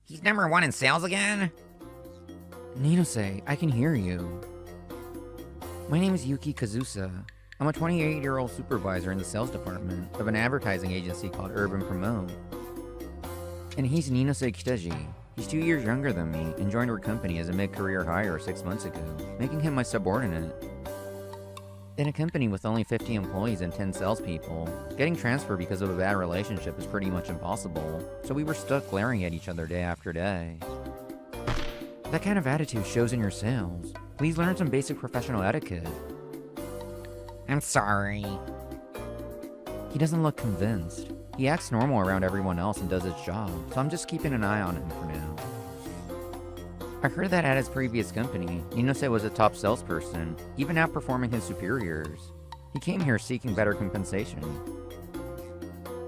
He's #1 in sales again? Ninose, I can hear you. My name is Yuki Kazusa. I'm a 28-year-old supervisor in the sales department of an advertising agency called Urban Promote. And he's Ninose Kitaji. He's 2 years younger than me and joined our company as a mid-career hire 6 months ago, making him my subordinate. In a company with only 50 employees and 10 salespeople, getting transferred because of a bad relationship is pretty much impossible, so we were stuck glaring at each other day after day. That kind of attitude shows in your sales. Please learn some basic professional etiquette. I'm sorry. He doesn't look convinced. He acts normal around everyone else and does his job, so I'm just keeping an eye on him for now. I heard that at his previous company, Ninose was a top salesperson, even outperforming his superiors. He came here seeking better compensation.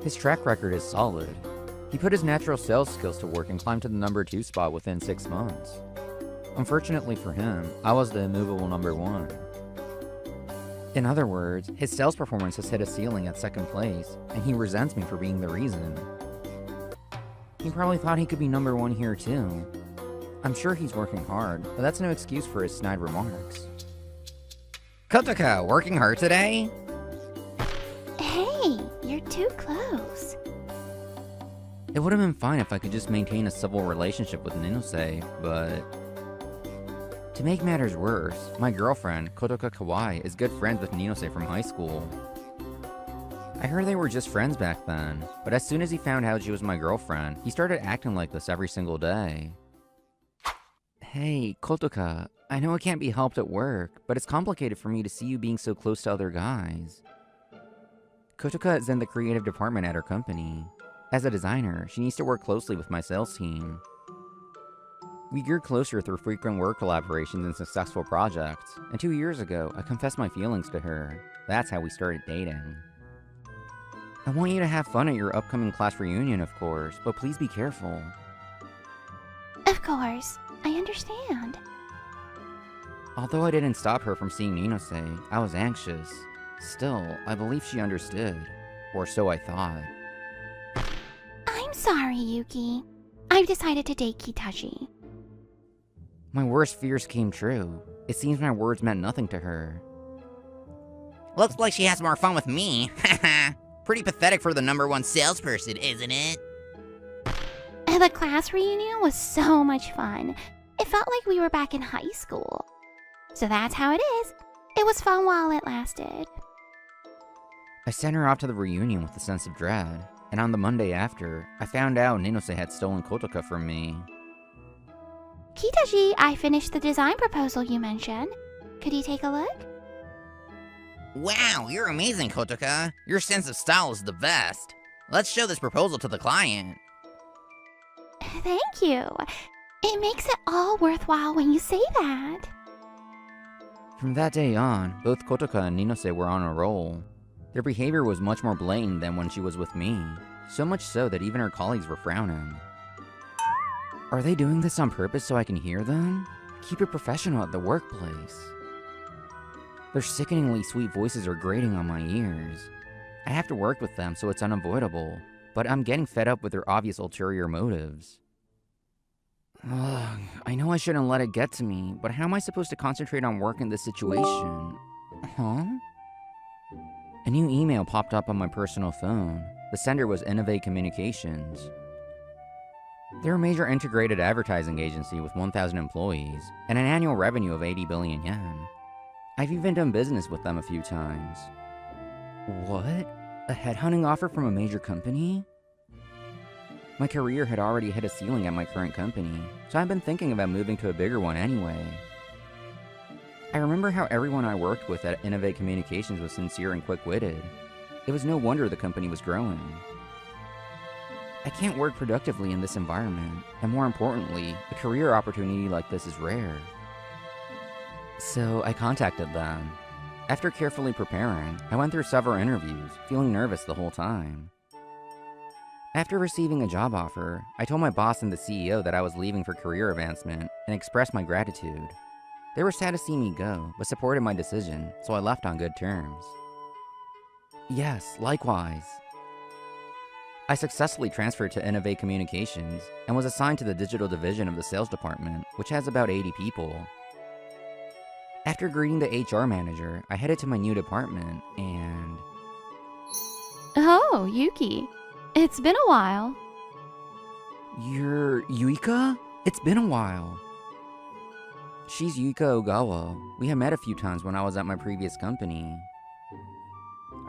His track record is solid. He put his natural sales skills to work and climbed to the #2 spot within 6 months. Unfortunately for him, I was the immovable #1. In other words, his sales performance has hit a ceiling at 2nd place, and he resents me for being the reason. He probably thought he could be #1 here too. I'm sure he's working hard, but that's no excuse for his snide remarks. Kotaka, working hard today? Hey, you're too close. It would have been fine if I could just maintain a civil relationship with Ninose, but... To make matters worse, my girlfriend, Kotoka Kawai, is good friends with Ninose from high school. I heard they were just friends back then, but as soon as he found out she was my girlfriend, he started acting like this every single day. Hey, Kotoka, I know it can't be helped at work, but it's complicated for me to see you being so close to other guys. Kotoka is in the creative department at her company. As a designer, she needs to work closely with my sales team. We grew closer through frequent work collaborations and successful projects, and 2 years ago, I confessed my feelings to her. That's how we started dating. I want you to have fun at your upcoming class reunion, of course, but please be careful. Of course, I understand. Although I didn't stop her from seeing Ninose, I was anxious. Still, I believe she understood. Or so I thought. I'm sorry, Yuki. I've decided to date Kitaji. My worst fears came true. It seems my words meant nothing to her. Looks like she has more fun with me. Haha. Pretty pathetic for the #1 salesperson, isn't it? The class reunion was so much fun. It felt like we were back in high school. So that's how it is. It was fun while it lasted. I sent her off to the reunion with a sense of dread, and on the Monday after, I found out Ninose had stolen Kotoka from me. Kitaji, I finished the design proposal you mentioned. Could you take a look? Wow, you're amazing, Kotoka. Your sense of style is the best. Let's show this proposal to the client. Thank you. It makes it all worthwhile when you say that. From that day on, both Kotoka and Ninose were on a roll. Their behavior was much more blatant than when she was with me, so much so that even her colleagues were frowning. Are they doing this on purpose so I can hear them? Keep it professional at the workplace. Their sickeningly sweet voices are grating on my ears. I have to work with them, so it's unavoidable, but I'm getting fed up with their obvious ulterior motives. Ugh, I know I shouldn't let it get to me, but how am I supposed to concentrate on work in this situation? Huh? A new email popped up on my personal phone. The sender was Innovate Communications. They're a major integrated advertising agency with 1,000 employees and an annual revenue of 80 billion yen. I've even done business with them a few times. What? A headhunting offer from a major company? My career had already hit a ceiling at my current company, so I've been thinking about moving to a bigger one anyway. I remember how everyone I worked with at Innovate Communications was sincere and quick-witted. It was no wonder the company was growing. I can't work productively in this environment, and more importantly, a career opportunity like this is rare. So I contacted them. After carefully preparing, I went through several interviews, feeling nervous the whole time. After receiving a job offer, I told my boss and the CEO that I was leaving for career advancement and expressed my gratitude. They were sad to see me go, but supported my decision, so I left on good terms. Yes, likewise. I successfully transferred to Innovate Communications and was assigned to the digital division of the sales department, which has about 80 people. After greeting the HR manager, I headed to my new department and... Oh, Yuki. It's been a while. You're Yuika? It's been a while. She's Yuika Ogawa. We had met a few times when I was at my previous company.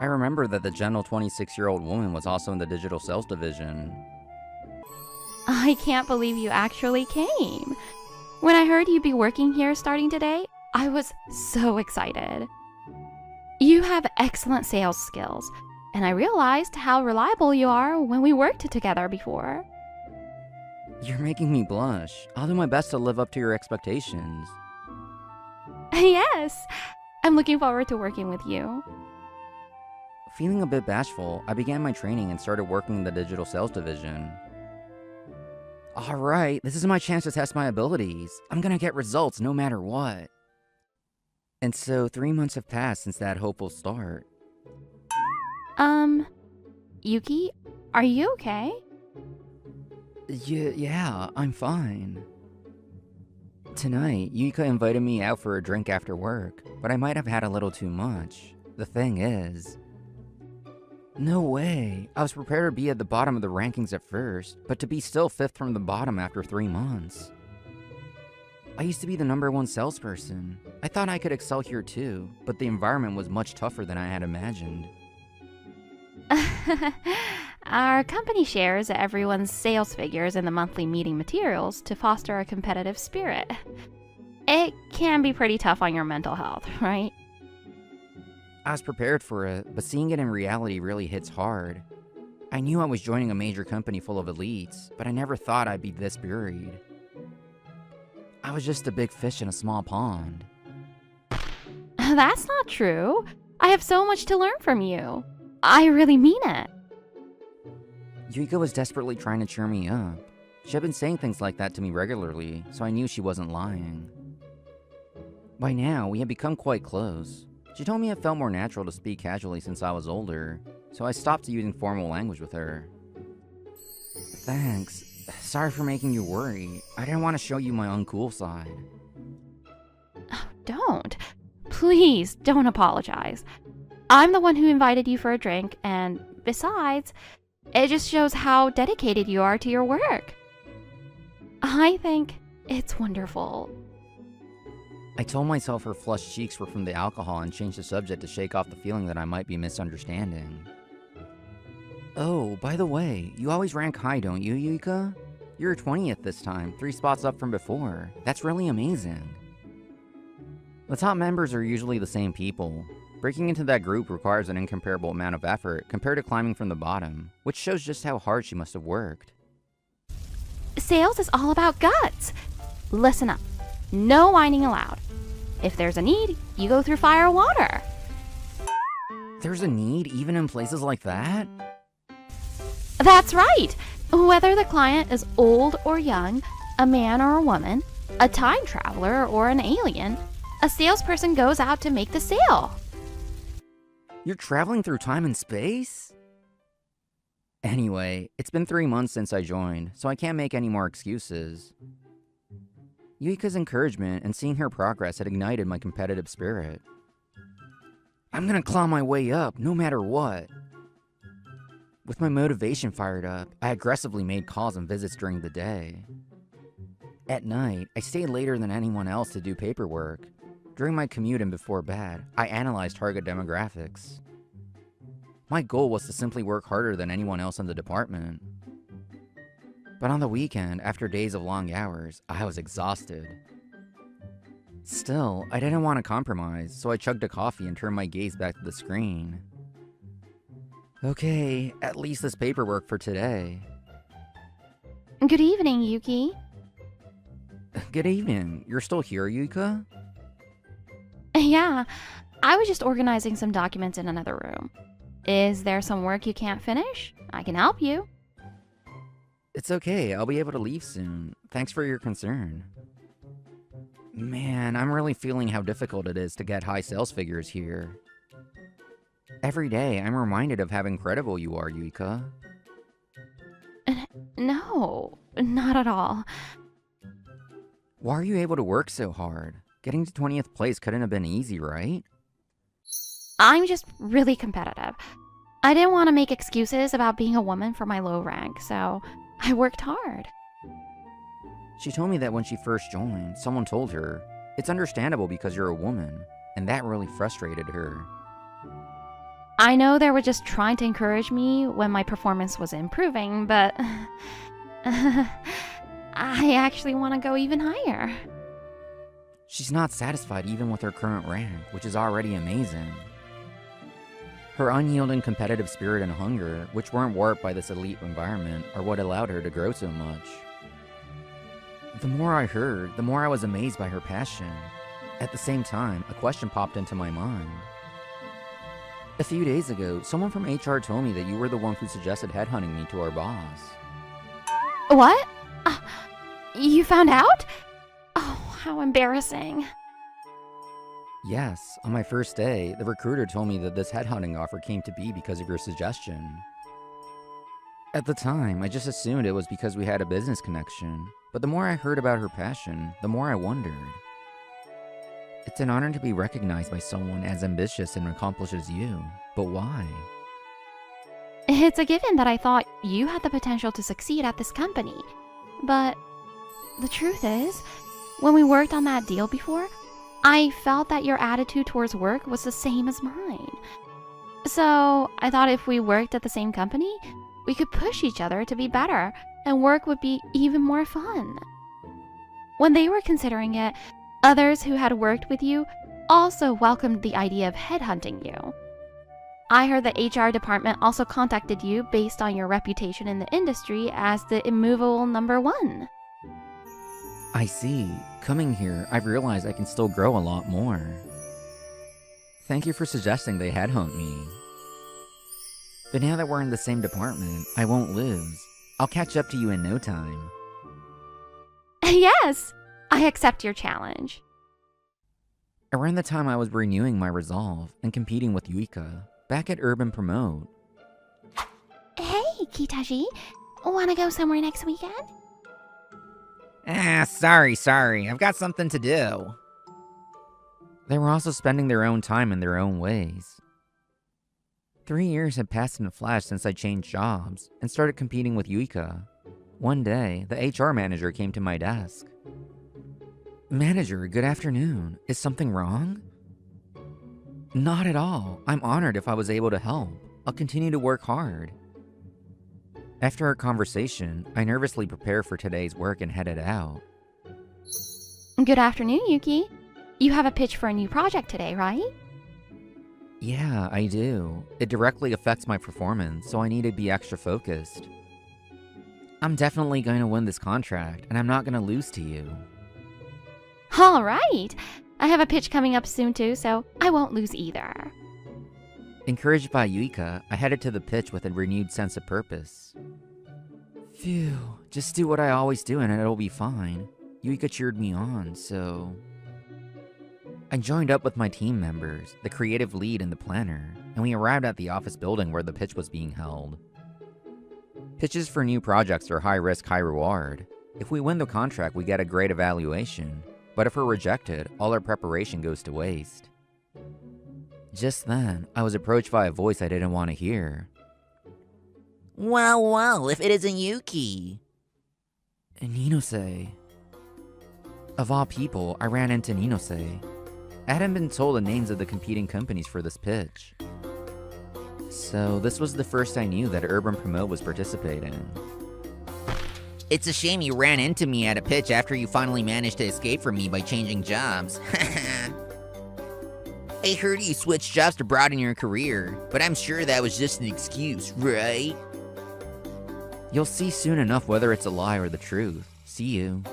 I remember that the gentle 26-year-old woman was also in the digital sales division. I can't believe you actually came. When I heard you'd be working here starting today, I was so excited. You have excellent sales skills, and I realized how reliable you are when we worked together before. You're making me blush. I'll do my best to live up to your expectations. Yes, I'm looking forward to working with you. Feeling a bit bashful, I began my training and started working in the digital sales division. Alright, this is my chance to test my abilities. I'm gonna get results no matter what. And so 3 months have passed since that hopeful start. Yuki, are you okay? Yeah, I'm fine. Tonight, Yuka invited me out for a drink after work, but I might have had a little too much. The thing is... No way! I was prepared to be at the bottom of the rankings at first, but to be still 5th from the bottom after 3 months. I used to be the #1 salesperson. I thought I could excel here too, but the environment was much tougher than I had imagined. Our company shares everyone's sales figures in the monthly meeting materials to foster a competitive spirit. It can be pretty tough on your mental health, right? I was prepared for it, but seeing it in reality really hits hard. I knew I was joining a major company full of elites, but I never thought I'd be this buried. I was just a big fish in a small pond. That's not true. I have so much to learn from you. I really mean it. Yuika was desperately trying to cheer me up. She had been saying things like that to me regularly, so I knew she wasn't lying. By now, we had become quite close. She told me it felt more natural to speak casually since I was older, so I stopped using formal language with her. Thanks. Sorry for making you worry. I didn't want to show you my uncool side. Oh, don't. Please, don't apologize. I'm the one who invited you for a drink, and besides, it just shows how dedicated you are to your work. I think it's wonderful. I told myself her flushed cheeks were from the alcohol and changed the subject to shake off the feeling that I might be misunderstanding. Oh, by the way, you always rank high, don't you, Yuika? You're 20th this time, 3 spots up from before. That's really amazing. The top members are usually the same people. Breaking into that group requires an incomparable amount of effort compared to climbing from the bottom, which shows just how hard she must have worked. Sales is all about guts. Listen up. No whining allowed. If there's a need, you go through fire or water. There's a need even in places like that? That's right. Whether the client is old or young, a man or a woman, a time traveler or an alien, a salesperson goes out to make the sale. You're traveling through time and space? Anyway, it's been 3 months since I joined, so I can't make any more excuses. Yuika's encouragement and seeing her progress had ignited my competitive spirit. I'm gonna claw my way up, no matter what. With my motivation fired up, I aggressively made calls and visits during the day. At night, I stayed later than anyone else to do paperwork. During my commute and before bed, I analyzed target demographics. My goal was to simply work harder than anyone else in the department. But on the weekend, after days of long hours, I was exhausted. Still, I didn't want to compromise, so I chugged a coffee and turned my gaze back to the screen. Okay, at least this paperwork for today. Good evening, Yuki. Good evening. You're still here, Yuika? Yeah, I was just organizing some documents in another room. Is there some work you can't finish? I can help you. It's okay, I'll be able to leave soon. Thanks for your concern. Man, I'm really feeling how difficult it is to get high sales figures here. Every day, I'm reminded of how incredible you are, Yuika. No, not at all. Why are you able to work so hard? Getting to 20th place couldn't have been easy, right? I'm just really competitive. I didn't want to make excuses about being a woman for my low rank, so I worked hard. She told me that when she first joined, someone told her, "It's understandable because you're a woman," and that really frustrated her. I know they were just trying to encourage me when my performance was improving, but I actually want to go even higher. She's not satisfied even with her current rank, which is already amazing. Her unyielding competitive spirit and hunger, which weren't warped by this elite environment, are what allowed her to grow so much. The more I heard, the more I was amazed by her passion. At the same time, a question popped into my mind. A few days ago, someone from HR told me that you were the one who suggested headhunting me to our boss. What? You found out? Oh, how embarrassing. Yes, on my first day, the recruiter told me that this headhunting offer came to be because of your suggestion. At the time, I just assumed it was because we had a business connection, but the more I heard about her passion, the more I wondered. It's an honor to be recognized by someone as ambitious and accomplished as you, but why? It's a given that I thought you had the potential to succeed at this company. But the truth is, when we worked on that deal before, I felt that your attitude towards work was the same as mine. So I thought if we worked at the same company, we could push each other to be better, and work would be even more fun. When they were considering it, others who had worked with you also welcomed the idea of headhunting you. I heard the HR department also contacted you based on your reputation in the industry as the immovable #1. I see. Coming here, I've realized I can still grow a lot more. Thank you for suggesting they headhunt me. But now that we're in the same department, I won't lose. I'll catch up to you in no time. Yes, I accept your challenge. Around the time I was renewing my resolve and competing with Yuika, back at Urban Promote. Hey, Kitaji, wanna go somewhere next weekend? Sorry. I've got something to do. They were also spending their own time in their own ways. 3 years had passed in a flash since I changed jobs and started competing with Yuika. One day, the HR manager came to my desk. "Manager, good afternoon. Is something wrong?" "Not at all. I'm honored if I was able to help. I'll continue to work hard." After our conversation, I nervously prepared for today's work and headed out. Good afternoon, Yuki. You have a pitch for a new project today, right? Yeah, I do. It directly affects my performance, so I need to be extra focused. I'm definitely going to win this contract, and I'm not going to lose to you. All right. I have a pitch coming up soon too, so I won't lose either. Encouraged by Yuika, I headed to the pitch with a renewed sense of purpose. Phew, just do what I always do and it'll be fine. Yuika cheered me on, so... I joined up with my team members, the creative lead and the planner, and we arrived at the office building where the pitch was being held. Pitches for new projects are high risk, high reward. If we win the contract, we get a great evaluation, but if we're rejected, all our preparation goes to waste. Just then, I was approached by a voice I didn't want to hear. Well, if it isn't Yuki. Ninose. Of all people, I ran into Ninose. I hadn't been told the names of the competing companies for this pitch. So this was the first I knew that Urban Promote was participating. It's a shame you ran into me at a pitch after you finally managed to escape from me by changing jobs. I heard you switched jobs to broaden your career, but I'm sure that was just an excuse, right? You'll see soon enough whether it's a lie or the truth. See you.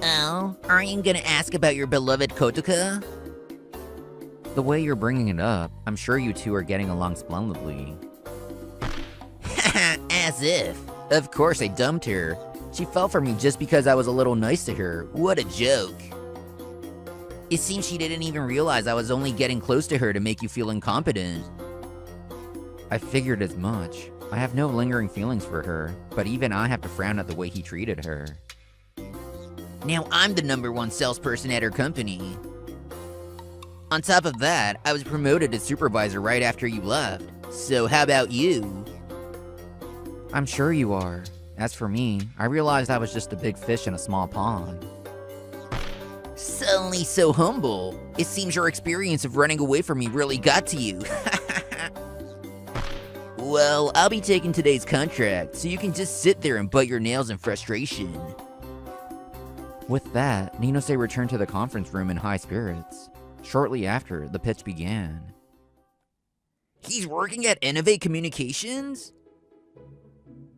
Oh, aren't you gonna ask about your beloved Kotoka? The way you're bringing it up, I'm sure you two are getting along splendidly. As if. Of course I dumped her. She fell for me just because I was a little nice to her. What a joke. It seems she didn't even realize I was only getting close to her to make you feel incompetent. I figured as much. I have no lingering feelings for her, but even I have to frown at the way he treated her. Now I'm the #1 salesperson at her company. On top of that, I was promoted to supervisor right after you left. So how about you? I'm sure you are. As for me, I realized I was just a big fish in a small pond. Suddenly so humble. It seems your experience of running away from me really got to you. Well, I'll be taking today's contract, so you can just sit there and bite your nails in frustration. With that, Ninose returned to the conference room in high spirits. Shortly after, the pitch began. He's working at Innovate Communications?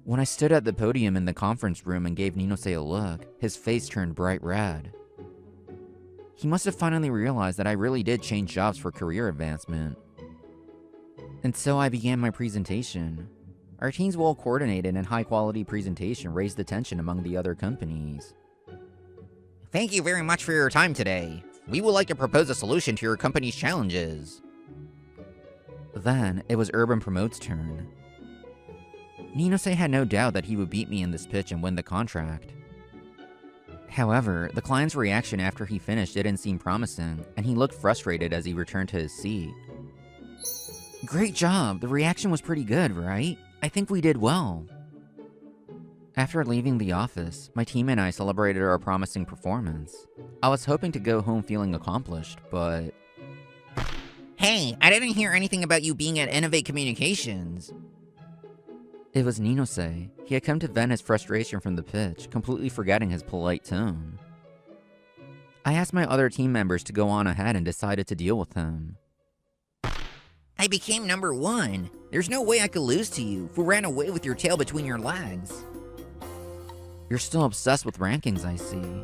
When I stood at the podium in the conference room and gave Ninose a look, his face turned bright red. He must have finally realized that I really did change jobs for career advancement. And so I began my presentation. Our team's well-coordinated and high-quality presentation raised attention among the other companies. Thank you very much for your time today. We would like to propose a solution to your company's challenges. Then, it was Urban Promote's turn. Ninose had no doubt that he would beat me in this pitch and win the contract. However, the client's reaction after he finished didn't seem promising, and he looked frustrated as he returned to his seat. Great job! The reaction was pretty good, right? I think we did well. After leaving the office, my team and I celebrated our promising performance. I was hoping to go home feeling accomplished, but... Hey, I didn't hear anything about you being at Innovate Communications. It was Ninose. He had come to vent his frustration from the pitch, completely forgetting his polite tone. I asked my other team members to go on ahead and decided to deal with him. I became #1. There's no way I could lose to you, who ran away with your tail between your legs. You're still obsessed with rankings, I see.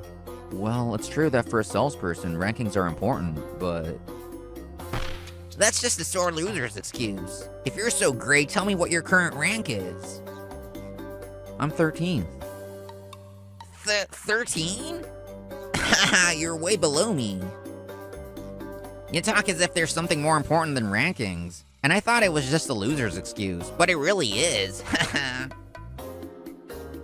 Well, it's true that for a salesperson, rankings are important, but... That's just a sore loser's excuse. If you're so great, tell me what your current rank is. I'm 13th. 13? You're way below me. You talk as if there's something more important than rankings. And I thought it was just a loser's excuse, but it really is.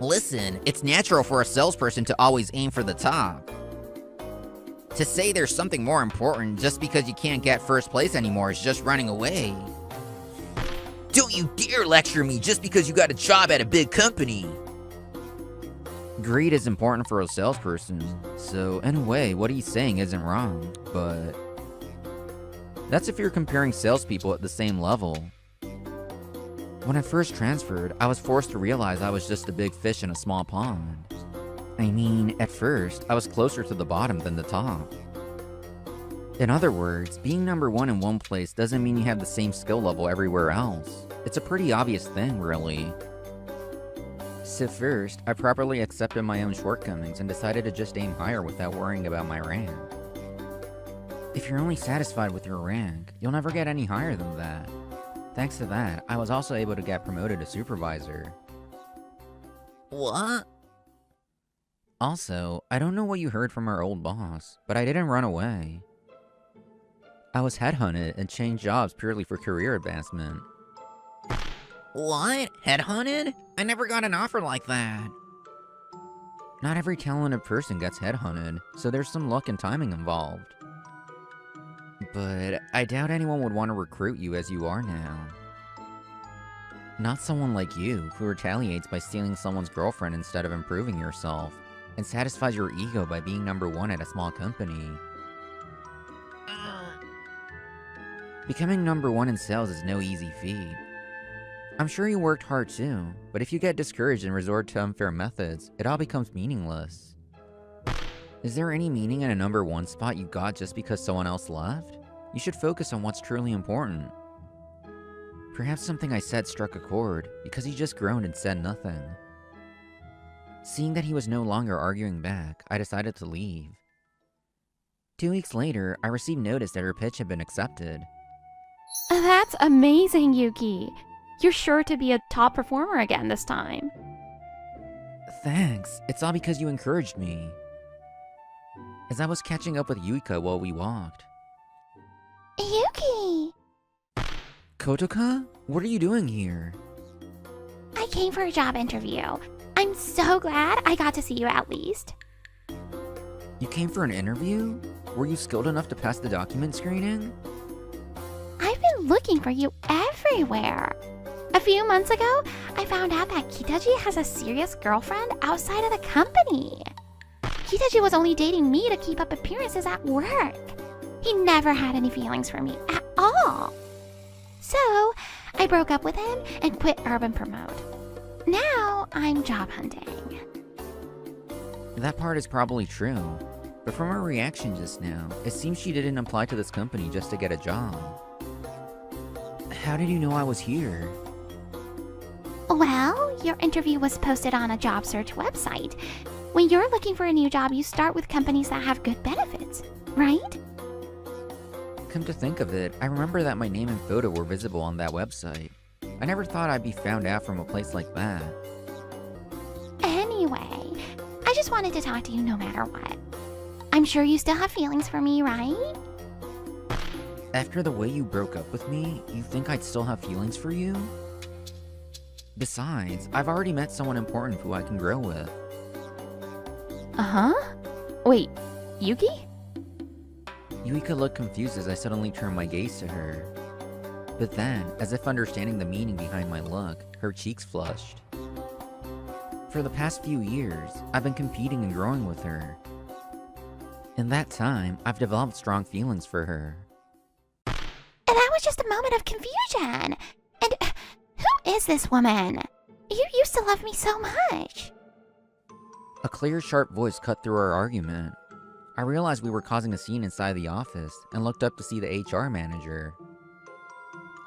Listen, it's natural for a salesperson to always aim for the top. To say there's something more important just because you can't get first place anymore is just running away. Don't you dare lecture me just because you got a job at a big company. Greed is important for a salesperson, so in a way, what he's saying isn't wrong, but... That's if you're comparing salespeople at the same level. When I first transferred, I was forced to realize I was just a big fish in a small pond. I mean, at first, I was closer to the bottom than the top. In other words, being #1 in one place doesn't mean you have the same skill level everywhere else. It's a pretty obvious thing, really. So first, I properly accepted my own shortcomings and decided to just aim higher without worrying about my rank. If you're only satisfied with your rank, you'll never get any higher than that. Thanks to that, I was also able to get promoted to supervisor. What? Also, I don't know what you heard from our old boss, but I didn't run away. I was headhunted and changed jobs purely for career advancement. What? Headhunted? I never got an offer like that. Not every talented person gets headhunted, so there's some luck and timing involved. But I doubt anyone would want to recruit you as you are now. Not someone like you, who retaliates by stealing someone's girlfriend instead of improving yourself, and satisfies your ego by being #1 at a small company. Becoming #1 in sales is no easy feat. I'm sure you worked hard too, but if you get discouraged and resort to unfair methods, it all becomes meaningless. Is there any meaning in a #1 spot you got just because someone else left? You should focus on what's truly important. Perhaps something I said struck a chord, because he just groaned and said nothing. Seeing that he was no longer arguing back, I decided to leave. 2 weeks later, I received notice that her pitch had been accepted. That's amazing, Yuki. You're sure to be a top performer again this time. Thanks, it's all because you encouraged me. As I was catching up with Yuika while we walked. Yuki! Kotoka? What are you doing here? came for a job interview. I'm so glad I got to see you at least. You came for an interview? Were you skilled enough to pass the document screening? I've been looking for you everywhere. A few months ago, I found out that Kitaji has a serious girlfriend outside of the company. Kitaji was only dating me to keep up appearances at work. He never had any feelings for me at all. So, I broke up with him and quit Urban Promote. Now, I'm job hunting. That part is probably true. But from her reaction just now, it seems she didn't apply to this company just to get a job. How did you know I was here? Well, your interview was posted on a job search website. When you're looking for a new job, you start with companies that have good benefits, right? Come to think of it, I remember that my name and photo were visible on that website. I never thought I'd be found out from a place like that. Anyway, I just wanted to talk to you no matter what. I'm sure you still have feelings for me, right? After the way you broke up with me, you think I'd still have feelings for you? Besides, I've already met someone important who I can grow with. Uh-huh? Wait, Yuki? Yuika looked confused as I suddenly turned my gaze to her. But then, as if understanding the meaning behind my look, her cheeks flushed. For the past few years, I've been competing and growing with her. In that time, I've developed strong feelings for her. And that was just a moment of confusion. And who is this woman? You used to love me so much. A clear, sharp voice cut through our argument. I realized we were causing a scene inside the office and looked up to see the HR manager.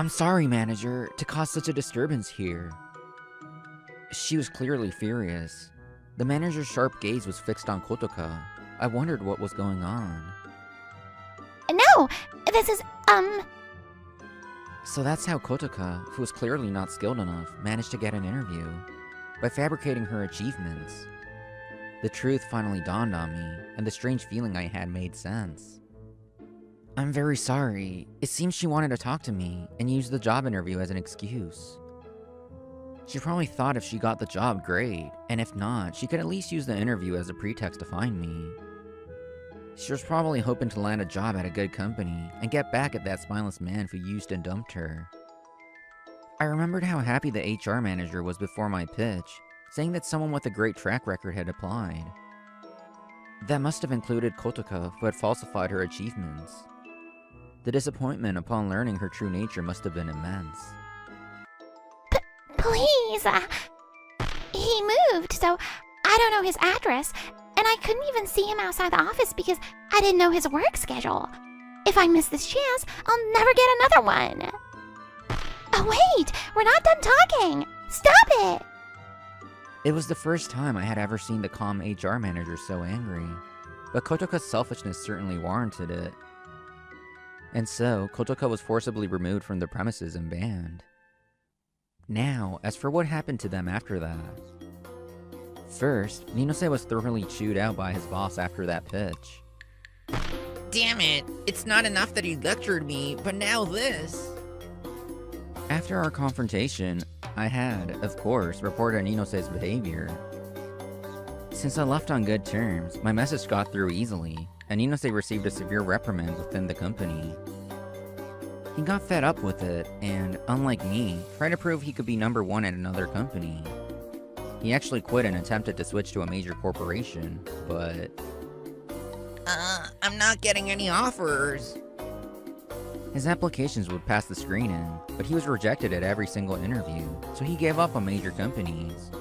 I'm sorry, manager, to cause such a disturbance here. She was clearly furious. The manager's sharp gaze was fixed on Kotoka. I wondered what was going on. No, this is, So that's how Kotoka, who was clearly not skilled enough, managed to get an interview. By fabricating her achievements. The truth finally dawned on me, and the strange feeling I had made sense. I'm very sorry. It seems she wanted to talk to me, and used the job interview as an excuse. She probably thought if she got the job, great, and if not, she could at least use the interview as a pretext to find me. She was probably hoping to land a job at a good company, and get back at that spineless man who used and dumped her. I remembered how happy the HR manager was before my pitch, saying that someone with a great track record had applied. That must have included Kotoka, who had falsified her achievements. The disappointment upon learning her true nature must have been immense. Please, he moved, so I don't know his address, and I couldn't even see him outside the office because I didn't know his work schedule. If I miss this chance, I'll never get another one. Oh wait, we're not done talking! Stop it! It was the first time I had ever seen the calm HR manager so angry, but Kotoka's selfishness certainly warranted it. And so, Kotoka was forcibly removed from the premises and banned. Now, as for what happened to them after that. First, Ninose was thoroughly chewed out by his boss after that pitch. Damn it! It's not enough that he lectured me, but now this! After our confrontation, I had, of course, reported Ninose's behavior. Since I left on good terms, my message got through easily, and Ninose received a severe reprimand within the company. He got fed up with it, and, unlike me, tried to prove he could be number one at another company. He actually quit and attempted to switch to a major corporation, but... I'm not getting any offers. His applications would pass the screening, but he was rejected at every single interview, so he gave up on major companies.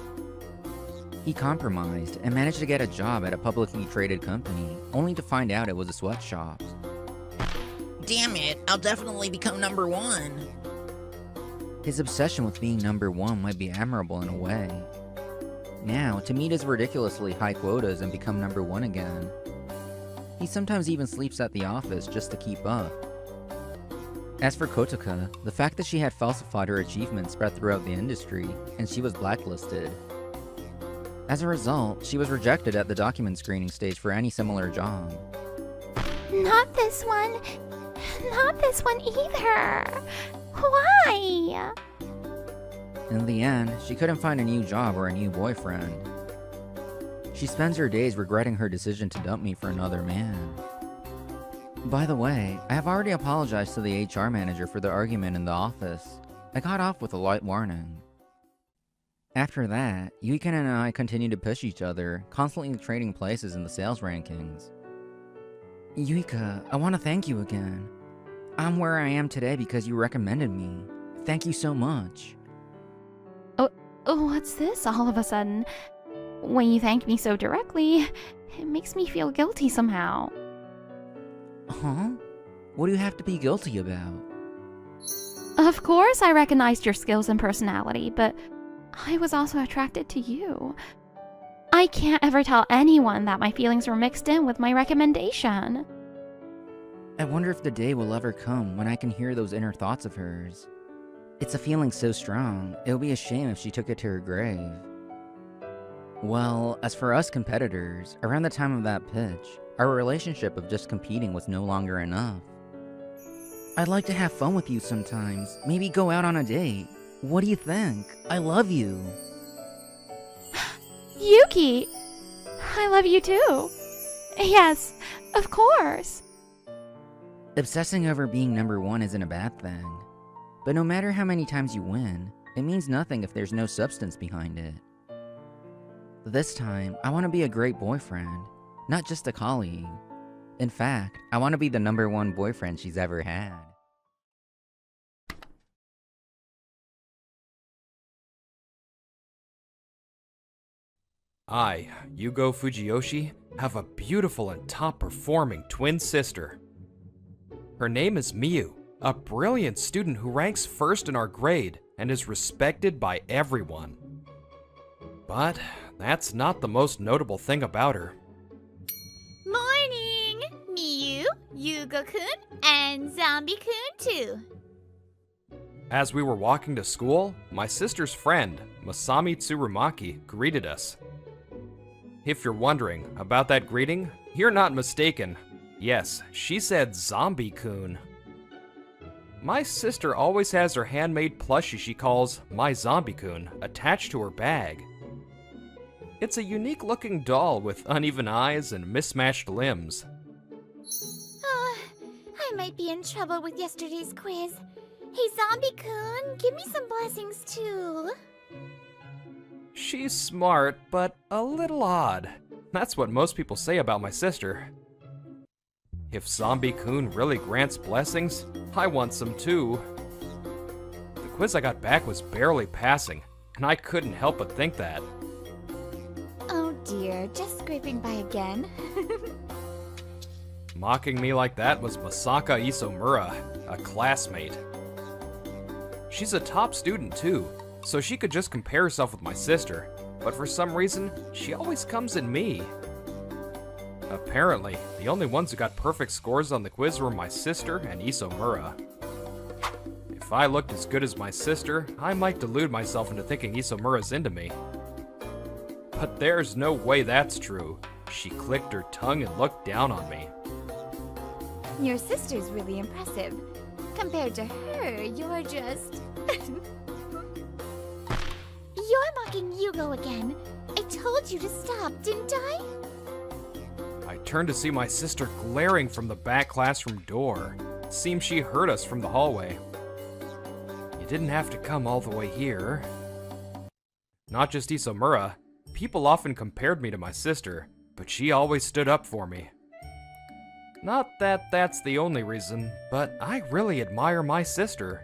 He compromised and managed to get a job at a publicly traded company, only to find out it was a sweatshop. Damn it, I'll definitely become number one. His obsession with being number one might be admirable in a way. Now, to meet his ridiculously high quotas and become number one again. He sometimes even sleeps at the office just to keep up. As for Kotoka, the fact that she had falsified her achievements spread throughout the industry, and she was blacklisted. As a result, she was rejected at the document screening stage for any similar job. Not this one. Not this one either. Why? In the end, she couldn't find a new job or a new boyfriend. She spends her days regretting her decision to dump me for another man. By the way, I have already apologized to the HR manager for the argument in the office. I got off with a light warning. After that, Yuika and I continued to push each other, constantly trading places in the sales rankings. Yuika, I want to thank you again. I'm where I am today because you recommended me. Thank you so much. Oh, what's this all of a sudden? When you thanked me so directly, it makes me feel guilty somehow. Huh? What do you have to be guilty about? Of course I recognized your skills and personality, but I was also attracted to you. I can't ever tell anyone that my feelings were mixed in with my recommendation. I wonder if the day will ever come when I can hear those inner thoughts of hers. It's a feeling so strong, it would be a shame if she took it to her grave. Well, as for us competitors, around the time of that pitch, our relationship of just competing was no longer enough. I'd like to have fun with you sometimes, maybe go out on a date. What do you think? I love you. Yuki! I love you too. Yes, of course. Obsessing over being number one isn't a bad thing. But no matter how many times you win, it means nothing if there's no substance behind it. This time, I want to be a great boyfriend, not just a colleague. In fact, I want to be the number one boyfriend she's ever had. I, Yugo Fujiyoshi, have a beautiful and top-performing twin sister. Her name is Miyu, a brilliant student who ranks first in our grade and is respected by everyone. But that's not the most notable thing about her. Morning! Miyu, Yugo-kun, and Zombie-kun too. As we were walking to school, my sister's friend, Masami Tsurumaki, greeted us. If you're wondering about that greeting, you're not mistaken. Yes, she said Zombie-kun. My sister always has her handmade plushie she calls My Zombie-kun attached to her bag. It's a unique-looking doll with uneven eyes and mismatched limbs. Oh, I might be in trouble with yesterday's quiz. Hey, Zombie-kun, give me some blessings too. She's smart, but a little odd. That's what most people say about my sister. If Zombie-kun really grants blessings, I want some too. The quiz I got back was barely passing, and I couldn't help but think that. Oh dear, just scraping by again. Mocking me like that was Masaka Isomura, a classmate. She's a top student too, so she could just compare herself with my sister, but for some reason, she always comes in me. Apparently, the only ones who got perfect scores on the quiz were my sister and Isomura. If I looked as good as my sister, I might delude myself into thinking Isomura's into me. But there's no way that's true. She clicked her tongue and looked down on me. Your sister's really impressive. Compared to her, you're just... You're mocking Yugo again. I told you to stop, didn't I? I turned to see my sister glaring from the back classroom door. It seemed she heard us from the hallway. You didn't have to come all the way here. Not just Isomura. People often compared me to my sister, but she always stood up for me. Not that that's the only reason, but I really admire my sister.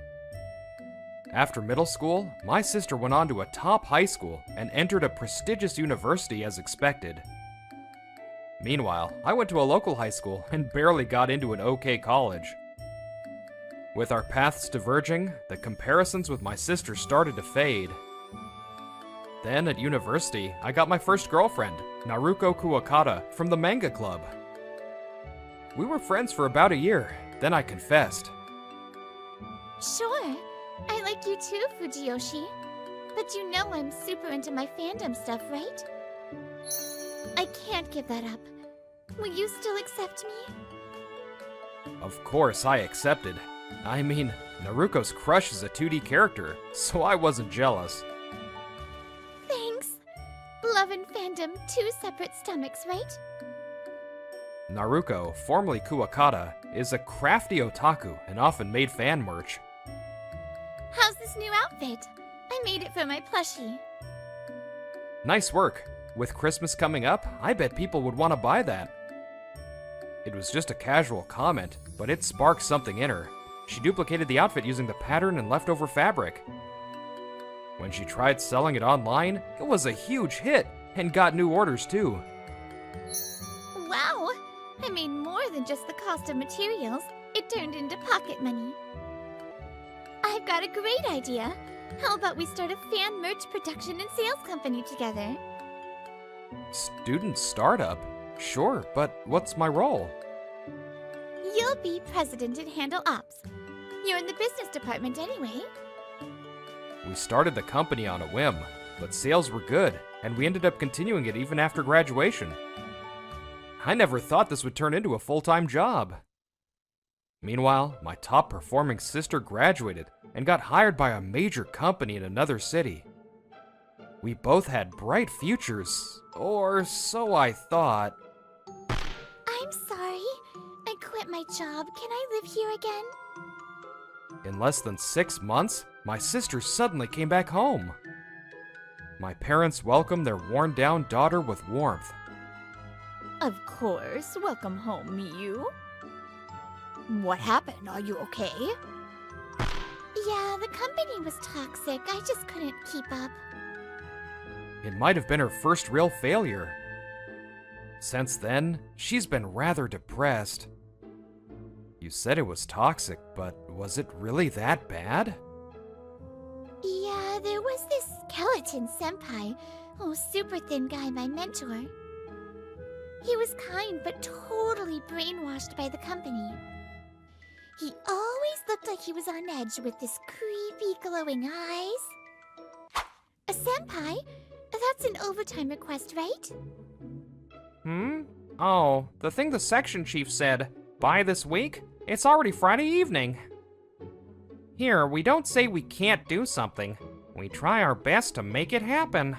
After middle school, my sister went on to a top high school and entered a prestigious university as expected. Meanwhile, I went to a local high school and barely got into an okay college. With our paths diverging, the comparisons with my sister started to fade. Then at university, I got my first girlfriend, Naruko Kuwakata, from the Manga Club. We were friends for about a year, then I confessed. Sure. I like you too, Fujiyoshi. But you know I'm super into my fandom stuff, right? I can't give that up. Will you still accept me? Of course I accepted. I mean, Naruko's crush is a 2D character, so I wasn't jealous. Thanks. Love and fandom, two separate stomachs, right? Naruko, formerly Kuwakata, is a crafty otaku and often made fan merch. How's this new outfit? I made it for my plushie. Nice work. With Christmas coming up, I bet people would want to buy that. It was just a casual comment, but it sparked something in her. She duplicated the outfit using the pattern and leftover fabric. When she tried selling it online, it was a huge hit and got new orders too. Wow! I made more than just the cost of materials. It turned into pocket money. I've got a great idea. How about we start a fan merch production and sales company together? Student startup? Sure, but what's my role? You'll be president and handle ops. You're in the business department anyway. We started the company on a whim, but sales were good, and we ended up continuing it even after graduation. I never thought this would turn into a full-time job. Meanwhile, my top-performing sister graduated and got hired by a major company in another city. We both had bright futures, or so I thought. I'm sorry. I quit my job. Can I live here again? In less than 6 months, my sister suddenly came back home. My parents welcomed their worn-down daughter with warmth. Of course. Welcome home, Miyu. What happened? Are you okay? Yeah, the company was toxic. I just couldn't keep up. It might have been her first real failure. Since then, she's been rather depressed. You said it was toxic, but was it really that bad? Yeah, there was this skeleton senpai. Oh, super thin guy, my mentor. He was kind, but totally brainwashed by the company. He always looked like he was on edge with this creepy glowing eyes. A senpai? That's an overtime request, right? Oh, the thing the section chief said, by this week? It's already Friday evening. Here, we don't say we can't do something. We try our best to make it happen.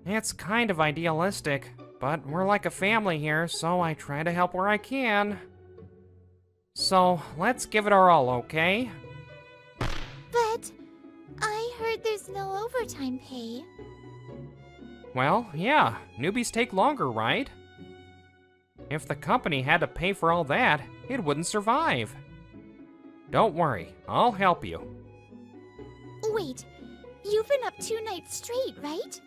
It's kind of idealistic, but we're like a family here, so I try to help where I can. So, let's give it our all, okay? But I heard there's no overtime pay. Well, yeah, newbies take longer, right? If the company had to pay for all that, it wouldn't survive. Don't worry, I'll help you. Wait, you've been up 2 nights straight, right?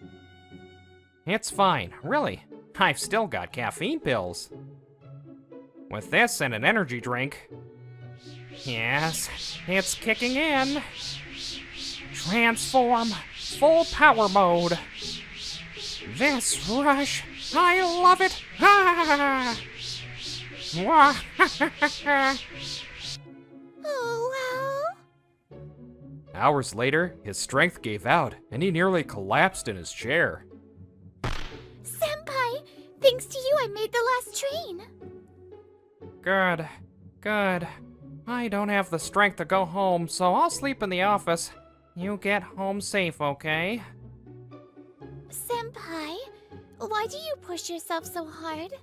It's fine, really. I've still got caffeine pills. With this and an energy drink. Yes, it's kicking in. Transform, full power mode. This rush, I love it. Ah! Oh, wow. Hours later, his strength gave out, and he nearly collapsed in his chair. Senpai, thanks to you, I made the last train. Good, good. I don't have the strength to go home, so I'll sleep in the office. You get home safe, okay? Senpai, why do you push yourself so hard?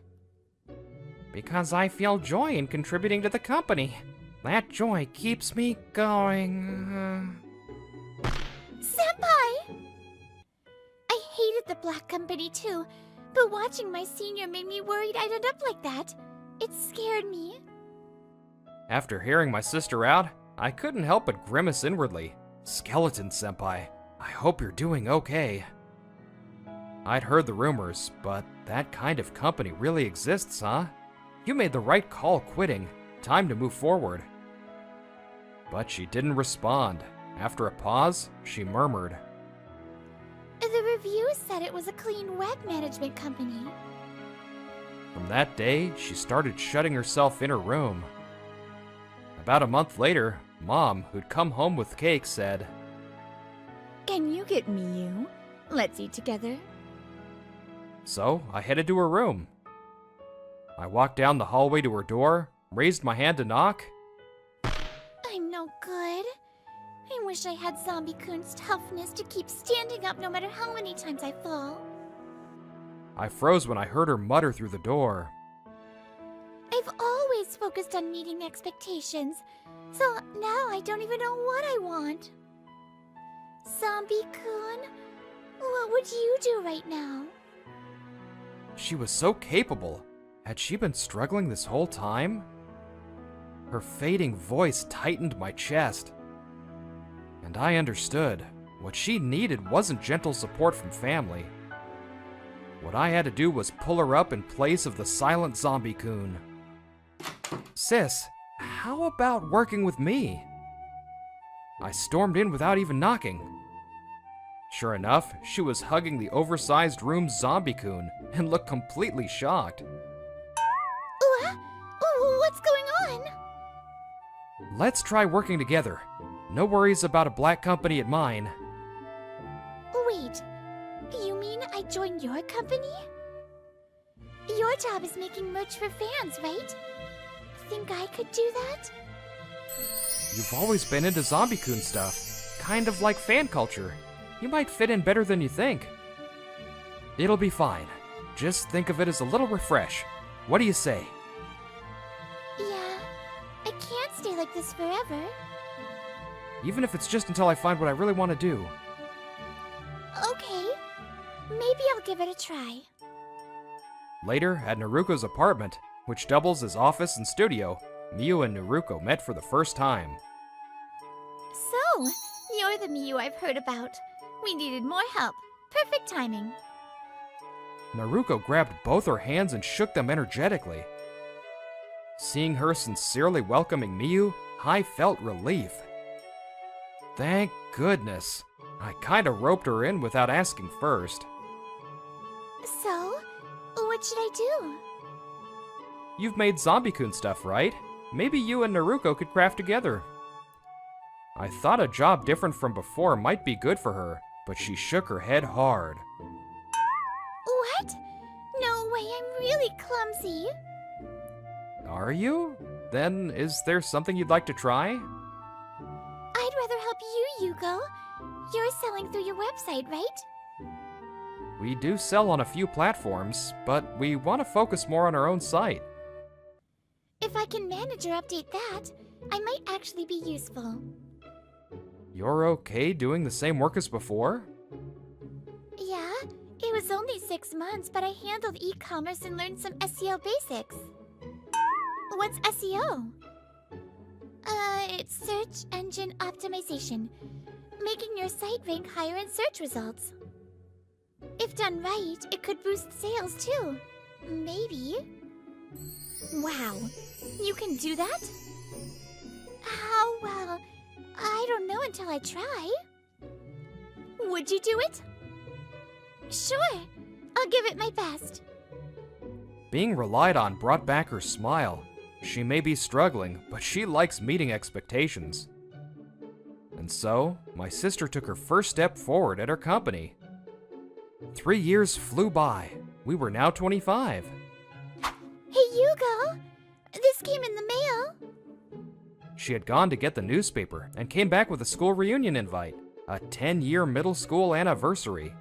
Because I feel joy in contributing to the company. That joy keeps me going. Senpai! I hated the Black Company too, but watching my senior made me worried I'd end up like that. It scared me. After hearing my sister out, I couldn't help but grimace inwardly. Skeleton Senpai, I hope you're doing okay. I'd heard the rumors, but that kind of company really exists, huh? You made the right call quitting. Time to move forward. But she didn't respond. After a pause, she murmured, The reviews said it was a clean web management company. From that day, she started shutting herself in her room. About a month later, Mom, who'd come home with cake, said, Can you get Miyu? Let's eat together. So I headed to her room. I walked down the hallway to her door, raised my hand to knock. want Zombie-kun's toughness to keep standing up no matter how many times I fall. I froze when I heard her mutter through the door. I've always focused on meeting expectations, so now I don't even know what I want. Zombie-kun, what would you do right now? She was so capable. Had she been struggling this whole time? Her fading voice tightened my chest. And I understood. What she needed wasn't gentle support from family. What I had to do was pull her up in place of the silent Zombie-kun. Sis, how about working with me? I stormed in without even knocking. Sure enough, she was hugging the oversized room's Zombie-kun and looked completely shocked. What's going on? Let's try working together. No worries about a black company at mine. Wait, you mean I join your company? Your job is making merch for fans, right? Think I could do that? You've always been into Zombie-kun stuff. Kind of like fan culture. You might fit in better than you think. It'll be fine. Just think of it as a little refresh. What do you say? Yeah, I can't stay like this forever. Even if it's just until I find what I really want to do. Okay, maybe I'll give it a try. Later, at Naruko's apartment, which doubles as office and studio, Miyu and Naruko met for the first time. So, you're the Miyu I've heard about. We needed more help. Perfect timing. Naruko grabbed both her hands and shook them energetically. Seeing her sincerely welcoming Miyu, I felt relief. Thank goodness. I kinda roped her in without asking first. So, what should I do? You've made Zombie-kun stuff, right? Maybe you and Naruko could craft together. I thought a job different from before might be good for her, but she shook her head hard. What? No way, I'm really clumsy. Are you? Then is there something you'd like to try? I'd rather help you, Yugo. You're selling through your website, right? We do sell on a few platforms, but we want to focus more on our own site. If I can manage or update that, I might actually be useful. You're okay doing the same work as before? Yeah, it was only 6 months, but I handled e-commerce and learned some SEO basics. What's SEO? It's search engine optimization, making your site rank higher in search results. If done right, it could boost sales too. Maybe. Wow, you can do that? How well? I don't know until I try. Would you do it? Sure, I'll give it my best. Being relied on brought back her smile. She may be struggling, but she likes meeting expectations. And so, my sister took her first step forward at her company. 3 years flew by. We were now 25. Hey, Yugo! This came in the mail. She had gone to get the newspaper and came back with a school reunion invite, a 10-year middle school anniversary.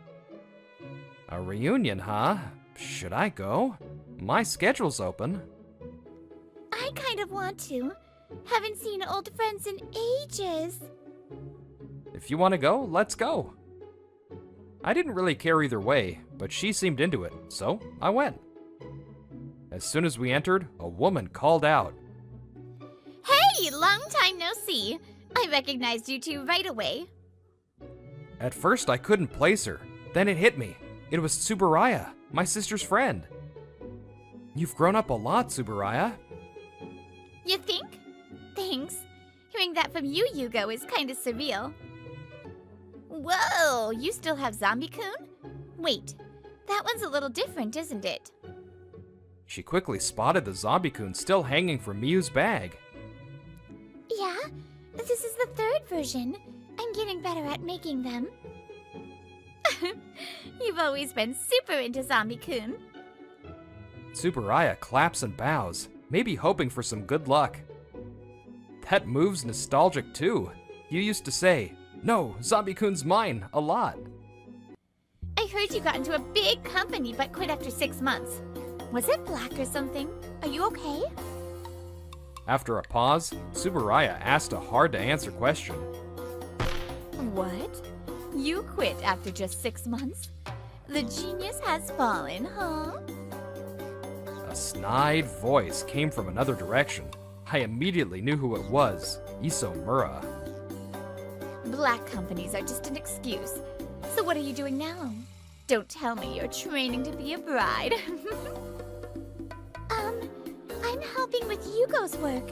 A reunion, huh? Should I go? My schedule's open. I kind of want to. Haven't seen old friends in ages. If you want to go, let's go. I didn't really care either way, but she seemed into it, so I went. As soon as we entered, a woman called out. Hey, long time no see. I recognized you two right away. At first, I couldn't place her. Then it hit me. It was Tsuburaya, my sister's friend. You've grown up a lot, Tsuburaya. You think? Thanks. Hearing that from you, Yugo, is kind of surreal. Whoa, you still have Zombie-kun? Wait, that one's a little different, isn't it? She quickly spotted the Zombie-kun still hanging from Miyu's bag. Yeah, this is the 3rd version. I'm getting better at making them. You've always been super into Zombie-kun. Tsuburaya claps and bows, maybe hoping for some good luck. That move's nostalgic too. You used to say, No, Zombie-kun's mine, a lot. I heard you got into a big company but quit after 6 months. Was it black or something? Are you okay? After a pause, Tsuburaya asked a hard-to-answer question. What? You quit after just 6 months? The genius has fallen, huh? A snide voice came from another direction. I immediately knew who it was, Isomura. Black companies are just an excuse. So what are you doing now? Don't tell me you're training to be a bride. I'm helping with Yugo's work.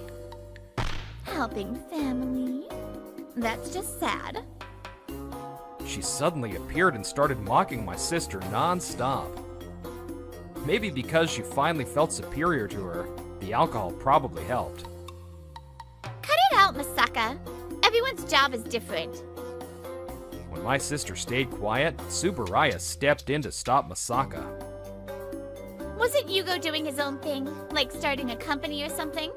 Helping family. That's just sad. She suddenly appeared and started mocking my sister non-stop. Maybe because she finally felt superior to her, the alcohol probably helped. Cut it out, Masaka. Everyone's job is different. When my sister stayed quiet, Tsuburaya stepped in to stop Masaka. Wasn't Yugo doing his own thing? Like starting a company or something?